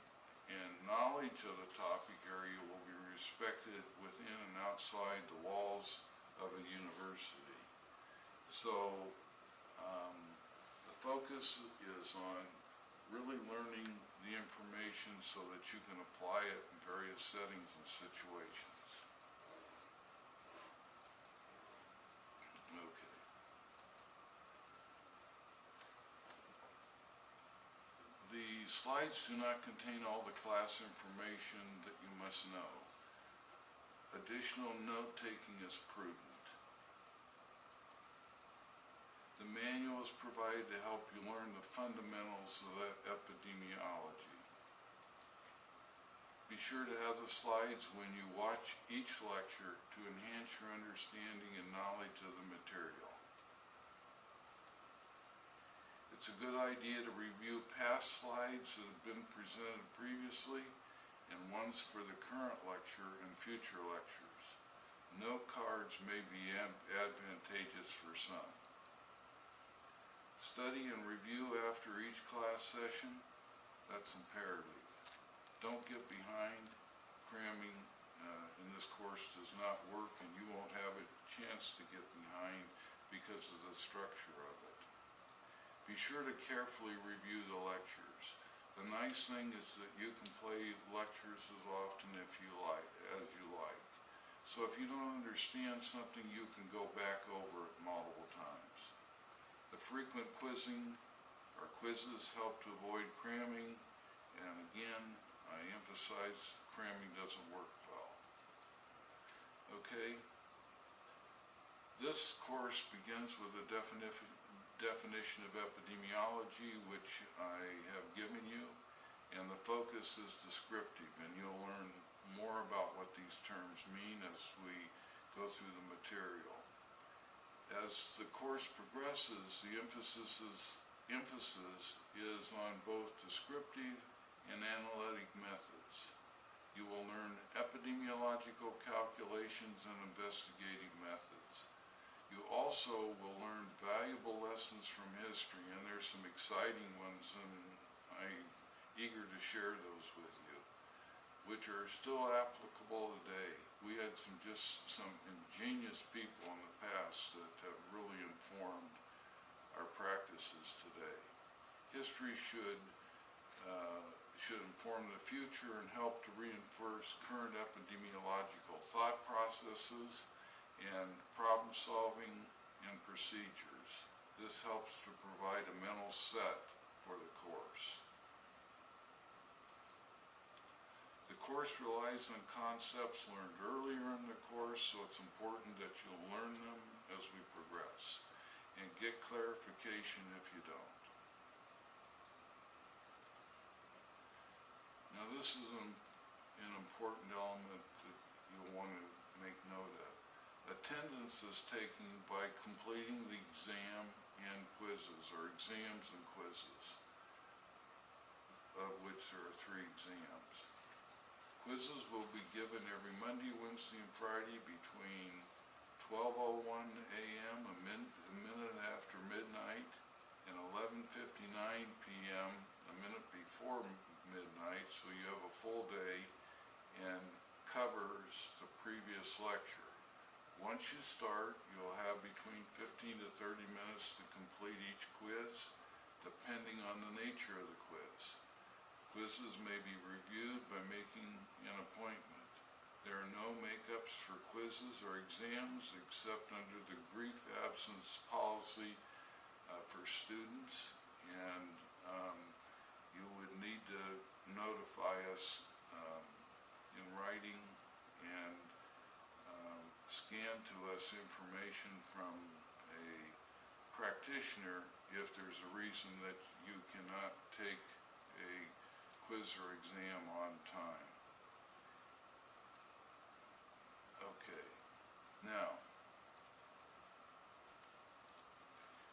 and knowledge of the topic area will be respected within and outside the walls of a university. So the focus is on really learning the information so that you can apply it in various settings and situations. Okay. The slides do not contain all the class information that you must know. Additional note-taking is prudent. The manual is provided to help you learn the fundamentals of epidemiology. Be sure to have the slides when you watch each lecture to enhance your understanding and knowledge of the material. It's a good idea to review past slides that have been presented previously and ones for the current lecture and future lectures. Note cards may be advantageous for some. Study and review after each class session, that's imperative. Don't get behind. Cramming in this course does not work, and you won't have a chance to get behind because of the structure of it. Be sure to carefully review the lectures. The nice thing is that you can play lectures as often as you like. So if you don't understand something, you can go back over it multiple times. The frequent quizzes help to avoid cramming, and again, I emphasize cramming doesn't work well. Okay? This course begins with a definition of epidemiology, which I have given you, and the focus is descriptive, and you'll learn more about what these terms mean as we go through the material. As the course progresses, the emphasis is on both descriptive and analytic methods. You will learn epidemiological calculations and investigative methods. You also will learn valuable lessons from history, and there's some exciting ones, and I'm eager to share those with you, which are still applicable today. We had some ingenious people in the past that have really informed our practices today. History should inform the future and help to reinforce current epidemiological thought processes and problem solving and procedures. This helps to provide a mental set for the course. The course relies on concepts learned earlier in the course, so it's important that you'll learn them as we progress and get clarification if you don't. Now this is an important element that you'll want to make note of. Attendance is taken by completing the exam and quizzes, or exams and quizzes, of which there are 3 exams. Quizzes will be given every Monday, Wednesday, and Friday between 12:01 a.m., a minute after midnight, and 11:59 p.m., a minute before midnight, so you have a full day and covers the previous lecture. Once you start, you'll have between 15 to 30 minutes to complete each quiz, depending on the nature of the quiz. Quizzes may be reviewed by making an appointment. There are no makeups for quizzes or exams except under the brief absence policy for students, and you would need to notify us in writing and scan to us information from a practitioner if there's a reason that you cannot take a quiz or exam on time. Okay, now,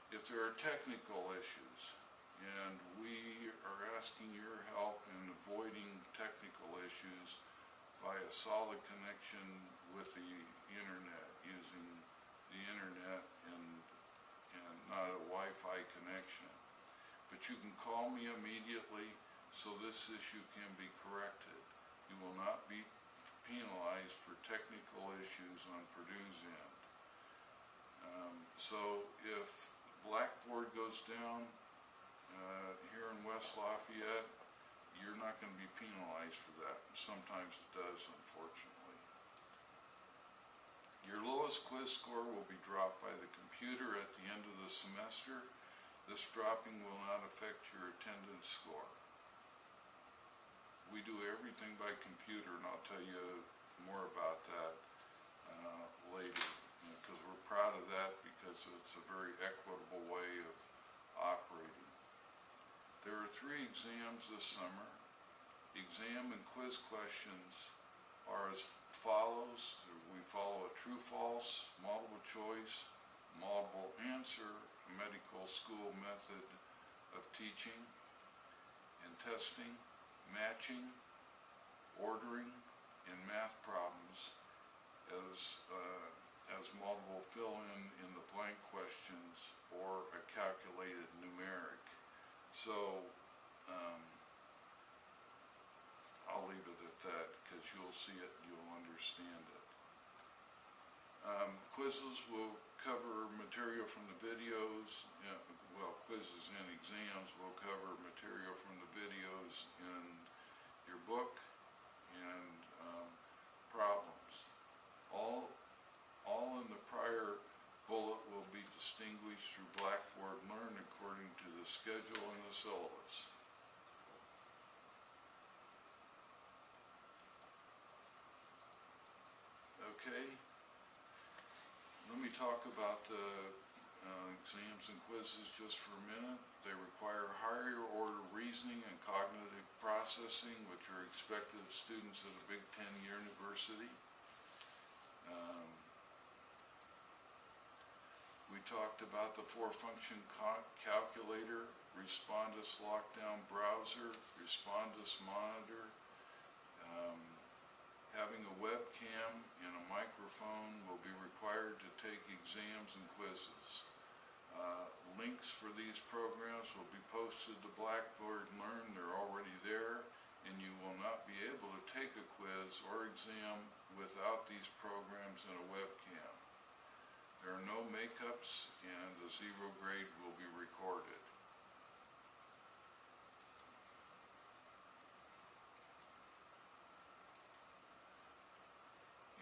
if there are technical issues, and we are asking your help in avoiding technical issues by a solid connection with the internet, using the internet and not a Wi-Fi connection. But you can call me immediately so this issue can be corrected. You will not be penalized for technical issues on Purdue's end. So if Blackboard goes down here in West Lafayette, you're not going to be penalized for that. Sometimes it does, unfortunately. Your lowest quiz score will be dropped by the computer at the end of the semester. This dropping will not affect your attendance score. We do everything by computer, and I'll tell you more about that later, because we're proud of that, because it's a very equitable way of operating. There are 3 exams this summer. Exam and quiz questions are as follows. We follow a true-false, multiple choice, multiple answer, medical school method of teaching and testing, matching, ordering, and math problems as multiple fill-in the blank questions or a calculated numeric. So I'll leave it at that, because you'll see it, you'll understand it. Quizzes will cover material from the videos, quizzes and exams will cover material from the videos in your book and problems. All in the prior bullet will be distinguished through Blackboard Learn according to the schedule and the syllabus. Okay, let me talk about the exams and quizzes just for a minute. They require higher order reasoning and cognitive processing, which are expected of students at a Big Ten university. We talked about the 4-function calculator, Respondus lockdown browser, Respondus monitor. Having a webcam and a microphone will be required to take exams and quizzes. Links for these programs will be posted to Blackboard Learn. They're already there, and you will not be able to take a quiz or exam without these programs and a webcam. There are no makeups, and the 0 grade will be recorded.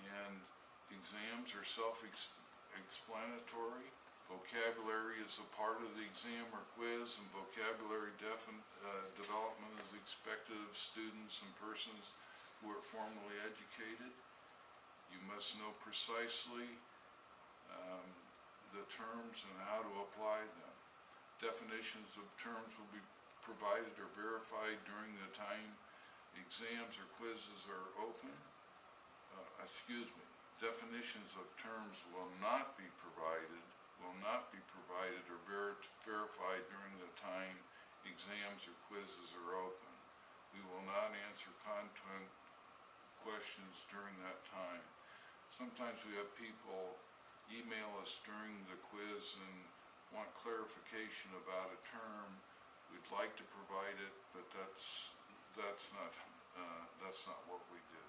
And exams are self-explanatory. Vocabulary is a part of the exam or quiz, and vocabulary development is expected of students and persons who are formally educated. You must know precisely the terms and how to apply them. Definitions of terms will be provided or verified during the time exams or quizzes are open. Definitions of terms will not be provided or verified during the time exams or quizzes are open. We will not answer content questions during that time. Sometimes we have people email us during the quiz and want clarification about a term. We'd like to provide it, but that's not what we do.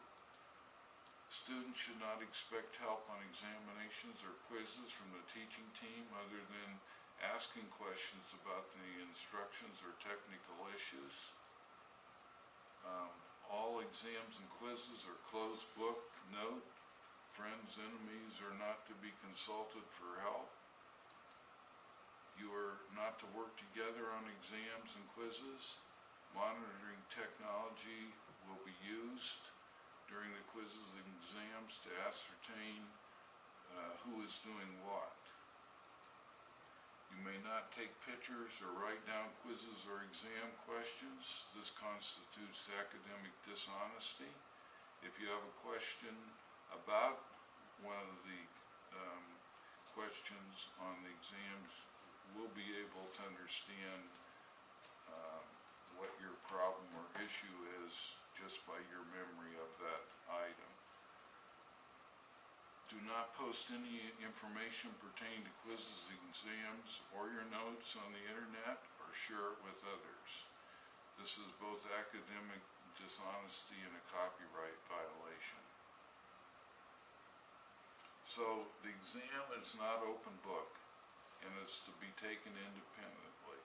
Students should not expect help on examinations or quizzes from the teaching team other than asking questions about the instructions or technical issues. All exams and quizzes are closed book. Note, friends, enemies are not to be consulted for help. You are not to work together on exams and quizzes. Monitoring technology will be used during the quizzes and exams to ascertain who is doing what. You may not take pictures or write down quizzes or exam questions. This constitutes academic dishonesty. If you have a question about one of the questions on the exams, we'll be able to understand what your problem or issue is just by your memory of that item. Do not post any information pertaining to quizzes, exams, or your notes on the internet or share it with others. This is both academic dishonesty and a copyright violation. So the exam is not open book and is to be taken independently.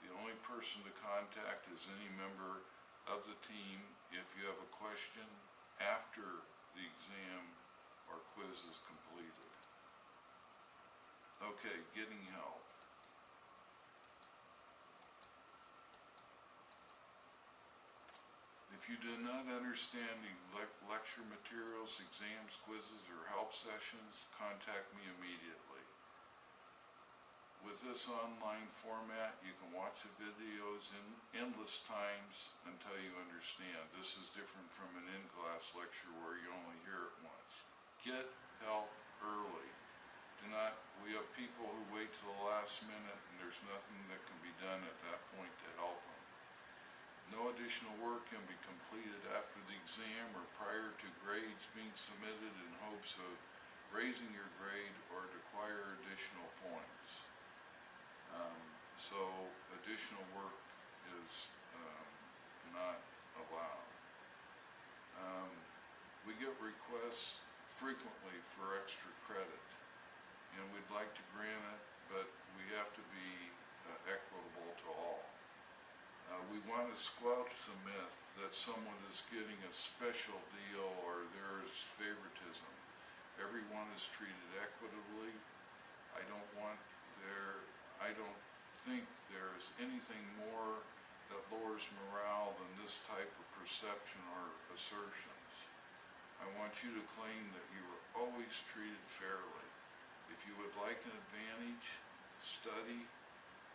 The only person to contact is any member of the team if you have a question after the exam or quiz is completed. Okay, getting help. If you do not understand the lecture materials, exams, quizzes, or help sessions, contact me immediately. With this online format, you can watch the videos in endless times until you understand. This is different from an in-class lecture where you only hear it once. Get help early. We have people who wait till the last minute and there's nothing that can be done at that point to help them. No additional work can be completed after the exam or prior to grades being submitted in hopes of raising your grade or to acquire additional points. So additional work is not allowed. We get requests frequently for extra credit, and we'd like to grant it, but we have to be equitable to all. We want to squelch the myth that someone is getting a special deal or there is favoritism. Everyone is treated equitably. I don't think there is anything more that lowers morale than this type of perception or assertions. I want you to claim that you were always treated fairly. If you would like an advantage, study,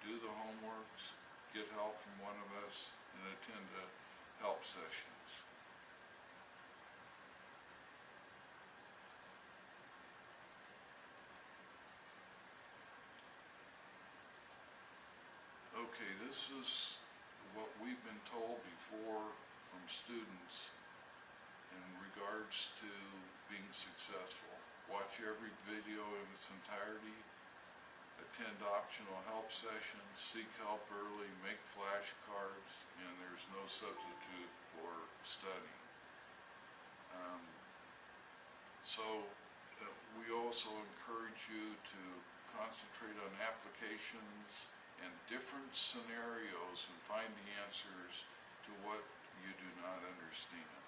do the homeworks, get help from one of us, and attend the help sessions. Okay, this is what we've been told before from students in regards to being successful. Watch every video in its entirety, attend optional help sessions, seek help early, make flashcards, and there's no substitute for studying. We also encourage you to concentrate on applications and different scenarios and find the answers to what you do not understand.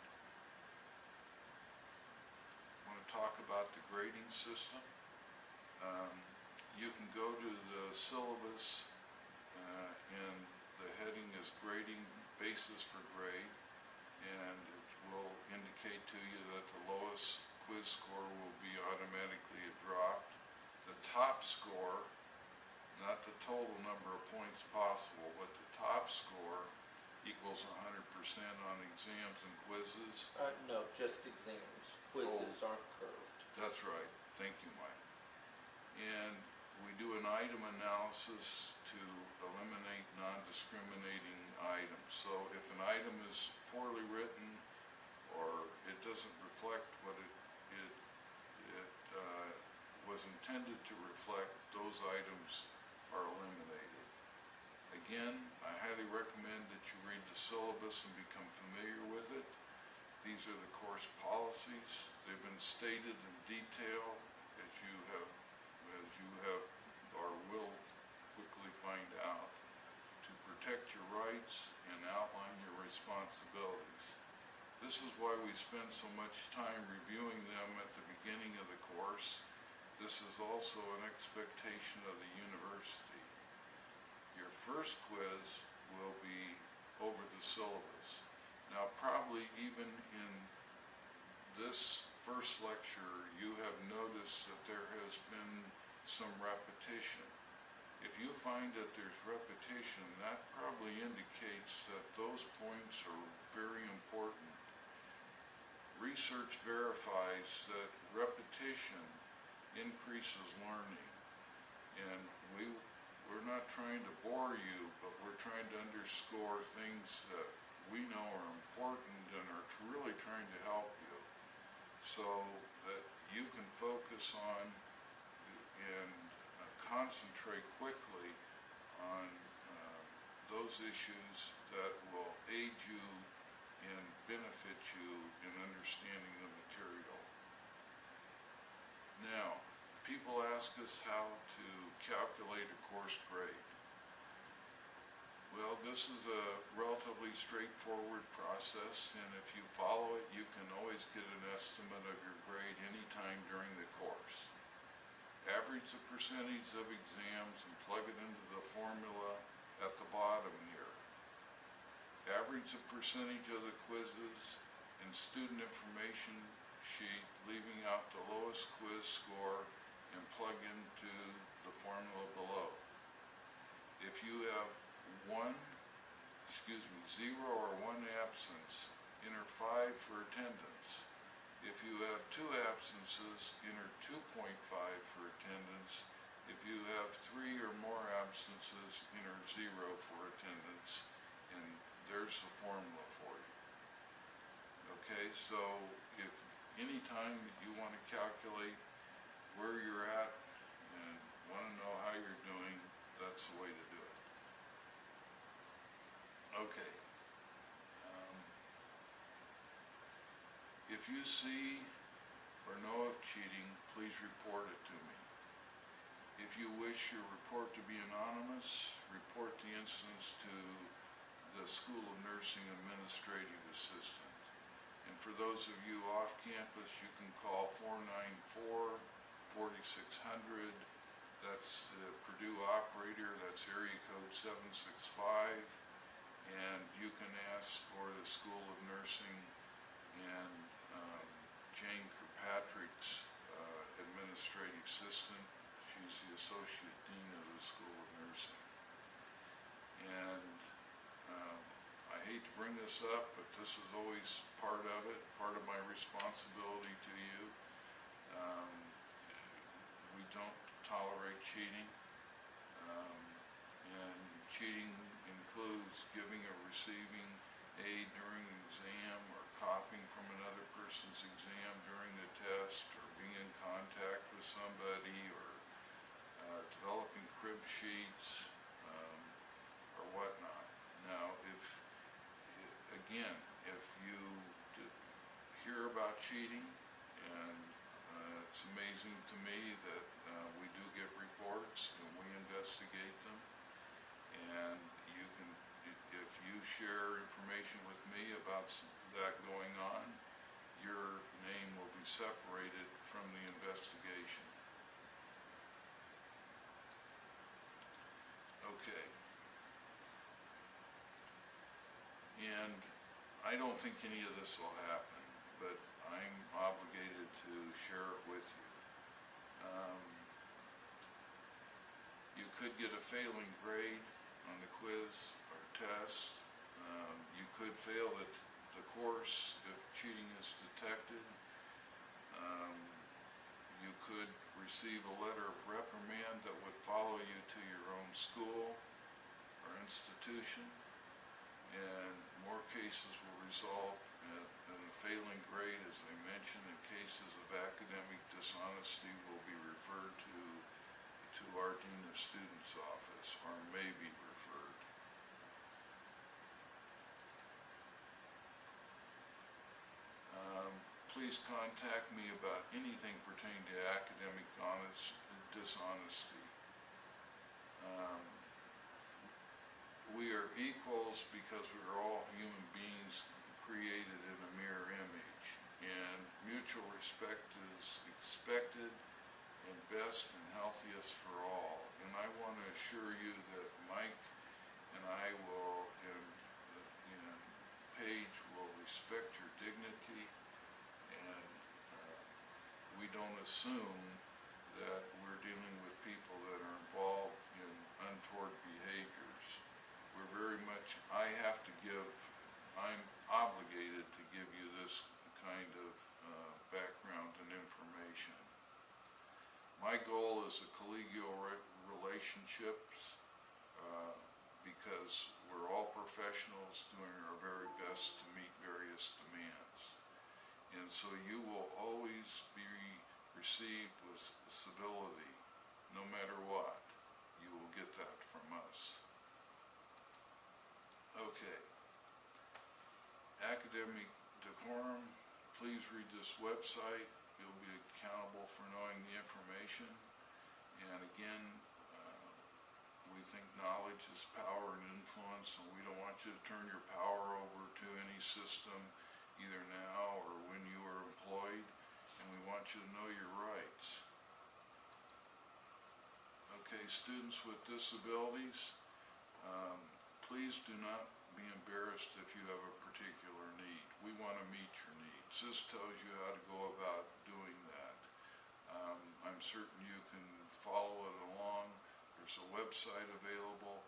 I want to talk about the grading system. You can go to the syllabus and the heading is grading basis for grade, and it will indicate to you that the lowest quiz score will be automatically dropped. The top score, not the total number of points possible, but the top score equals 100% on exams and quizzes. No, just exams. Quizzes aren't curved. That's right, thank you, Mike. And we do an item analysis to eliminate non-discriminating items. So if an item is poorly written, or it doesn't reflect what it was intended to reflect, those items are eliminated. Again, I highly recommend that you read the syllabus and become familiar with it. These are the course policies. They've been stated in detail, as you have or will quickly find out, to protect your rights and outline your responsibilities. This is why we spend so much time reviewing them at the beginning of the course. This is also an expectation of the university. Your first quiz will be over the syllabus. Now, probably even in this first lecture, you have noticed that there has been some repetition. If you find that there's repetition, that probably indicates that those points are very important. Research verifies that repetition increases learning, and we're not trying to bore you, but we're trying to underscore things that we know are important and are really trying to help you, so that you can focus on and concentrate quickly on those issues that will aid you and benefit you in understanding the material. Now, people ask us how to calculate a course grade. Well, this is a relatively straightforward process, and if you follow it, you can always get an estimate of your grade anytime during the course. Average the percentage of exams and plug it into the formula at the bottom here. Average the percentage of the quizzes and student information sheet, leaving out the lowest quiz score, and plug into the formula below. If you have 0 or 1 absence, enter 5 for attendance. If you have 2 absences, enter 2.5 for attendance. If you have 3 or more absences, enter 0 for attendance, and there's the formula for you. Okay, so if any time you want to calculate where you're at and want to know how you're doing, that's the way to do it. Okay. If you see or know of cheating, please report it to me. If you wish your report to be anonymous, report the incidents to the School of Nursing Administrative Assistant. And for those of you off campus, you can call 494-4600. That's the Purdue operator. That's area code 765. And you can ask for the School of Nursing and Jane Kirkpatrick's administrative assistant. She's the associate dean of the School of Nursing. And I hate to bring this up, but this is always part of it, part of my responsibility to you. We don't tolerate cheating, and cheating includes giving or receiving aid during the exam, or copying from another person's exam during the test, or being in contact with somebody, or developing crib sheets, or whatnot. Now, if you hear about cheating, and it's amazing to me that we do get reports and we investigate them, and you can, if you share information with me about that going on, your name will be separated from the investigation. Okay. And I don't think any of this will happen, but I'm obligated to share it with you. You could get a failing grade on the quiz or test. You could fail the course if cheating is detected. receive a letter of reprimand that would follow you to your own school or institution, and more cases will result in a failing grade, as I mentioned, and cases of academic dishonesty will be referred to our Dean of Students office, or may be referred. Please contact me about anything pertaining to academic dishonesty. We are equals because we are all human beings created in a mirror image, and mutual respect is expected and best and healthiest for all. And I want to assure you that Mike and I will, and Paige will respect your dignity, and we don't assume that we're dealing with people that are involved in untoward behaviors. We're very much, I'm obligated to give you this kind of background and information. My goal is a collegial relationships because we're all professionals doing our very best to meet various demands. And so you will always be received with civility, no matter what. You will get that from us. Okay. Academic decorum, please read this website. You'll be accountable for knowing the information. And again, we think knowledge is power and influence, and we don't want you to turn your power over to any system, either now or when you are employed, and we want you to know your rights. Okay, students with disabilities, please do not be embarrassed if you have a particular need. We want to meet your needs. This tells you how to go about doing that. I'm certain you can follow it along. There's a website available,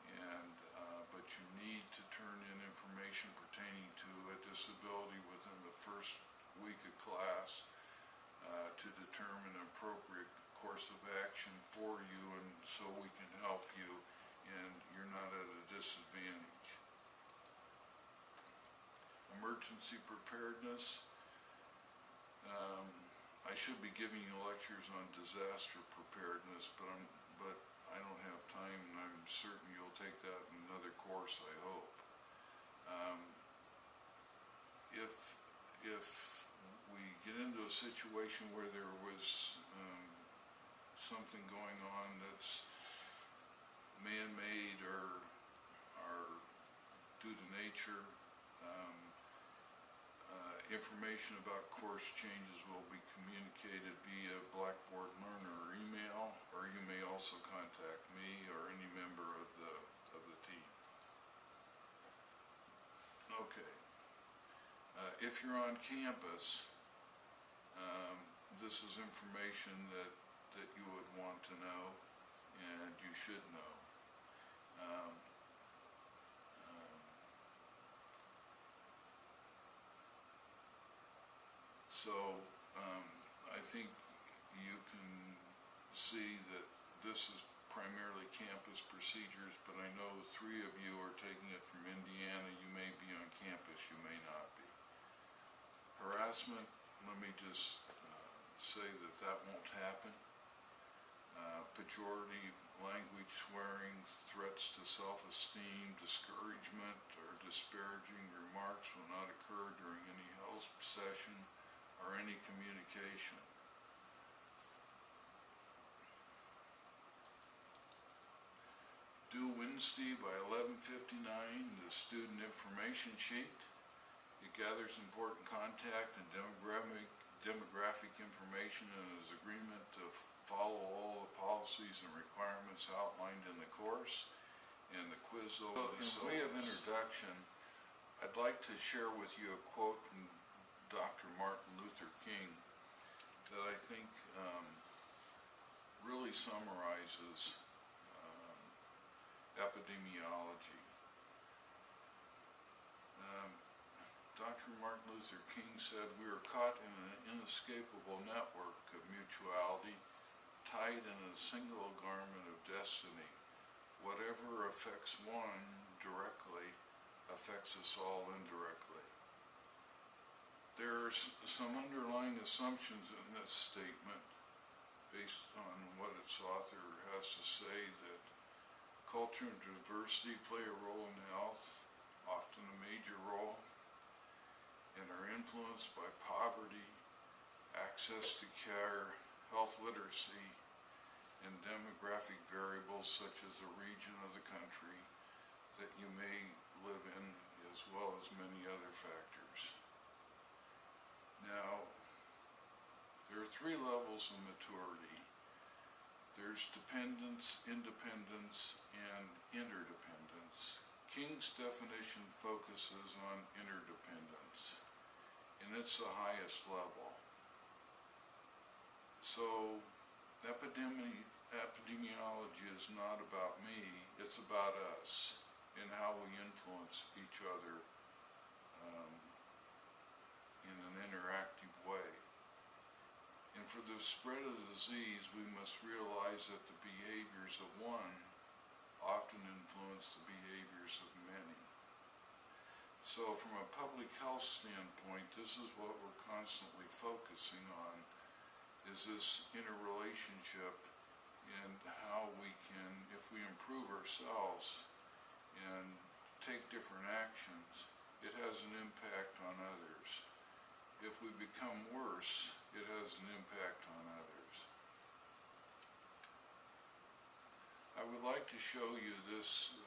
and but you need to turn in information pertaining to a disability within the first week of class to determine an appropriate course of action for you, and so we can help you and you're not at a disadvantage. Emergency preparedness. I should be giving you lectures on disaster preparedness, but I don't have time, and I'm certain you'll take that in another course, I hope. If we get into a situation where there was something going on that's man-made or due to nature, information about course changes will be communicated via Blackboard Learner or email, or you may also contact me or any member of the team. Okay. If you're on campus, this is information that you would want to know, and you should know. So I think you can see that this is primarily campus procedures, but I know 3 of you are taking it from Indiana. You may be on campus, you may not be. Harassment, let me just say that won't happen. Pejorative language, swearing, threats to self-esteem, discouragement, or disparaging remarks will not occur during any health session or any communication. Due Wednesday by 11:59, the student information sheet. It gathers important contact and demographic information and is agreement to follow all the policies and requirements outlined in the course, and the quiz over the syllabus. In way of introduction, I'd like to share with you a quote from Dr. Martin Luther King that I think really summarizes epidemiology. Dr. Martin Luther King said, "We are caught in an inescapable network of mutuality tied in a single garment of destiny. Whatever affects one directly affects us all indirectly. There's some underlying assumptions in this statement based on what its author has to say, that culture and diversity play a role in health, often a major role, and are influenced by poverty, access to care, health literacy, and demographic variables such as the region of the country that you may live in, as well as many other factors. Now, there are 3 levels of maturity. There's dependence, independence, and interdependence. King's definition focuses on interdependence, and it's the highest level. So, epidemiology is not about me, it's about us and how we influence each other in an interactive way. And for the spread of the disease, we must realize that the behaviors of one often influence the behaviors of many. So from a public health standpoint, this is what we're constantly focusing on, is this interrelationship and how we can, if we improve ourselves and take different actions, it has an impact on others. If we become worse, it has an impact on others. I would like to show you this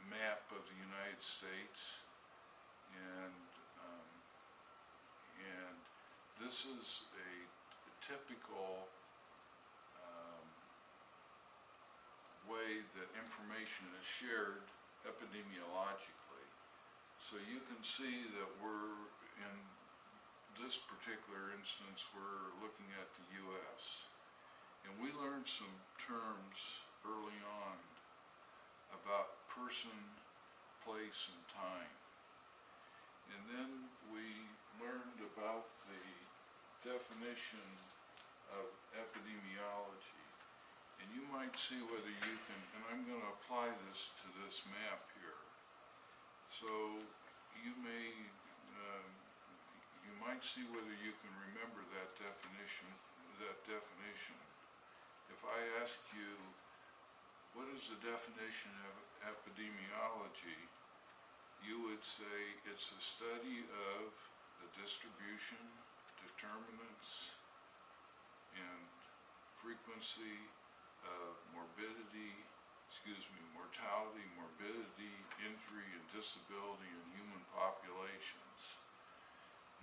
map of the United States, and this is a typical way that information is shared epidemiologically. So you can see that we're, in this particular instance, we're looking at the US. And we learned some terms early on about person, place, and time. And then we learned about the definition of epidemiology. And you might see whether you can, and I'm going to apply this to this map here. So you might see whether you can remember that definition. If I ask you, what is the definition of epidemiology? You would say it's a study of the distribution, determinants, and frequency of mortality, morbidity, injury, and disability in human populations.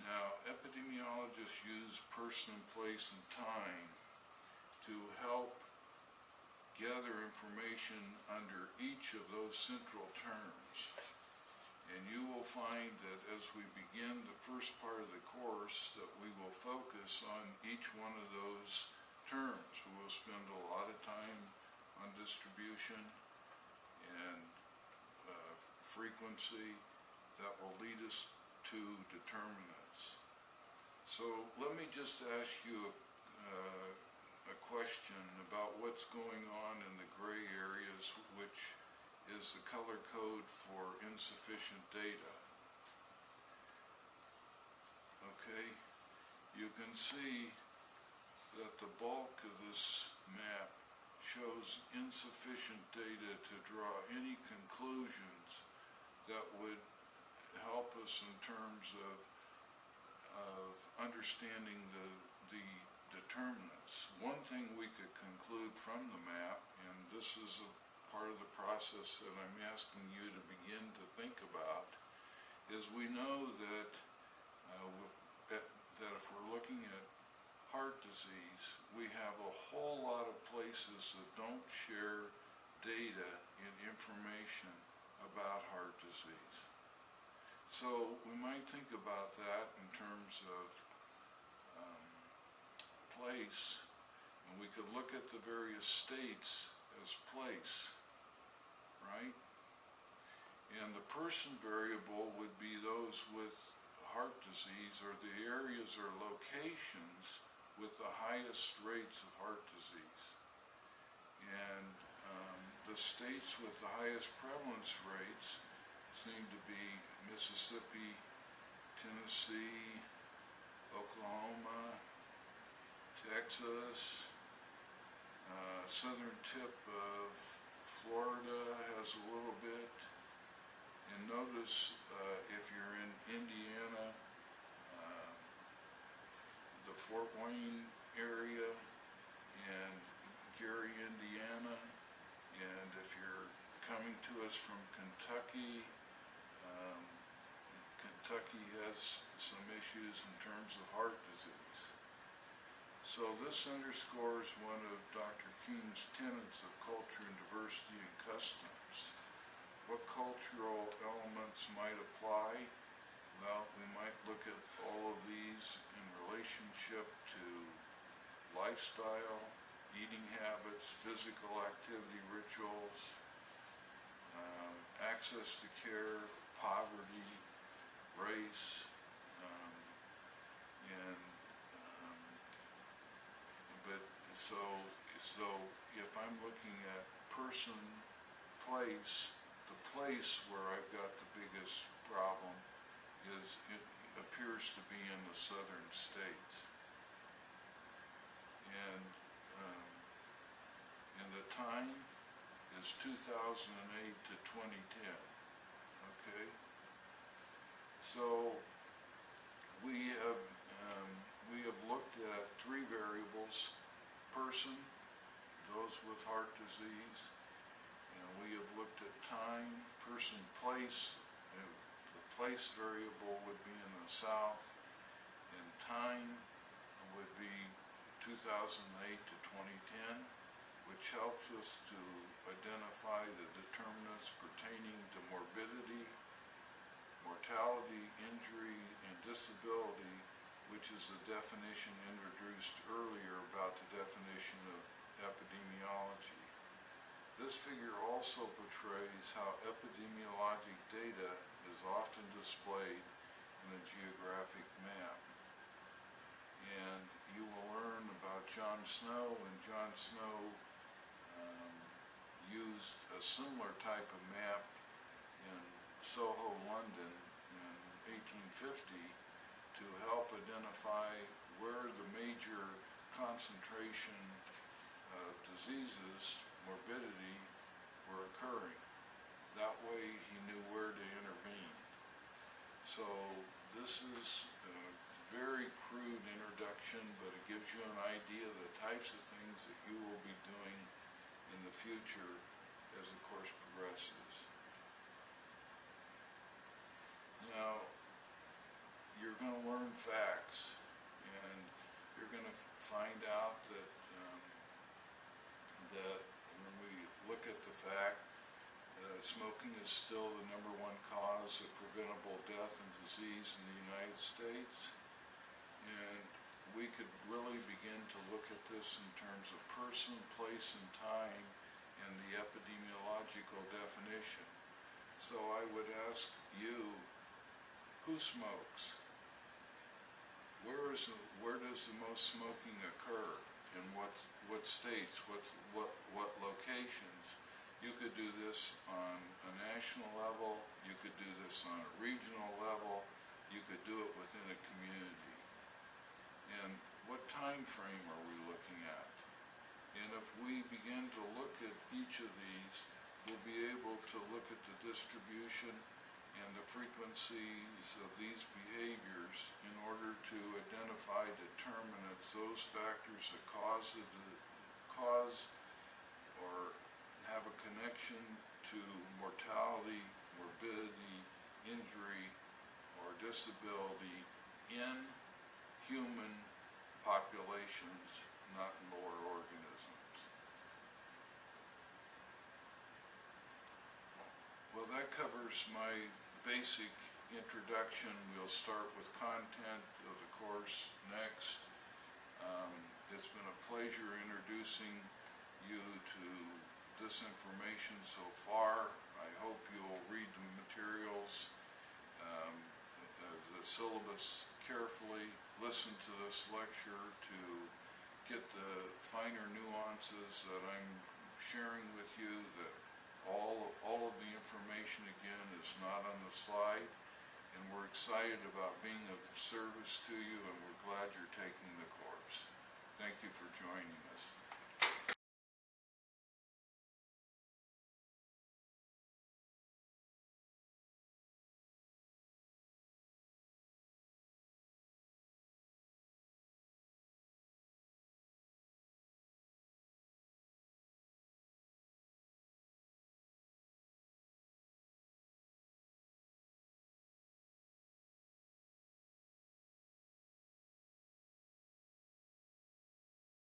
Now, epidemiologists use person, place, and time to help gather information under each of those central terms. And you will find that as we begin the first part of the course, that we will focus on each one of those terms. We will spend a lot of time on distribution and frequency that will lead us to determinants. So let me just ask you a question about what's going on in the gray areas, which is the color code for insufficient data. Okay, you can see that the bulk of this map shows insufficient data to draw any conclusions that would help us in terms of understanding the determinants. One thing we could conclude from the map, and this is a part of the process that I'm asking you to begin to think about, is we know that that if we're looking at heart disease, we have a whole lot of places that don't share data and information about heart disease. So we might think about that in terms of place, and we could look at the various states as place, right? And the person variable would be those with heart disease are the areas or locations with the highest rates of heart disease. And the states with the highest prevalence rates seem to be Mississippi, Tennessee, Oklahoma, Texas, southern tip of Florida has a little bit. And notice if you're in Indiana, the Fort Wayne area and Gary, Indiana, and if you're coming to us from Kentucky, Kentucky has some issues in terms of heart disease. So this underscores one of Dr. King's tenets of culture and diversity and customs. What cultural elements might apply? Well, we might look at all of these in relationship to lifestyle, eating habits, physical activity rituals, access to care, poverty, race, but so if I'm looking at person, place, the place where I've got the biggest problem is, it appears to be in the southern states. And the time is 2008 to 2010, okay? So we have looked at three variables: person, those with heart disease, and we have looked at time, person, place. The place variable would be in the south, and time would be 2008 to 2010, which helps us to identify the determinants pertaining to morbidity, mortality, injury, and disability, which is the definition introduced earlier about the definition of epidemiology. This figure also portrays how epidemiologic data is often displayed in a geographic map. And you will learn about John Snow, and John Snow used a similar type of map in Soho, London in 1850 to help identify where the major concentration of diseases, morbidity, were occurring. That way he knew where to intervene. So this is a very crude introduction, but it gives you an idea of the types of things that you will be doing in the future as the course progresses. Now, you're going to learn facts, and you're going to find out that that when we look at the fact that smoking is still the #1 cause of preventable death and disease in the United States, and we could really begin to look at this in terms of person, place, and time, and the epidemiological definition. So I would ask you, who smokes? Where does the most smoking occur? In what states? What locations? You could do this on a national level. You could do this on a regional level. You could do it within a community. And what time frame are we looking at? And if we begin to look at each of these, we'll be able to look at the distribution and the frequencies of these behaviors in order to identify determinants, those factors that cause or have a connection to mortality, morbidity, injury, or disability in human populations, not in lower organisms. Well, that covers my basic introduction. We'll start with content of the course next. It's been a pleasure introducing you to this information so far. I hope you'll read the materials the syllabus carefully, listen to this lecture to get the finer nuances that I'm sharing with you, that all of the information again is not on the slide, and we're excited about being of service to you, and we're glad you're taking the course. Thank you for joining us.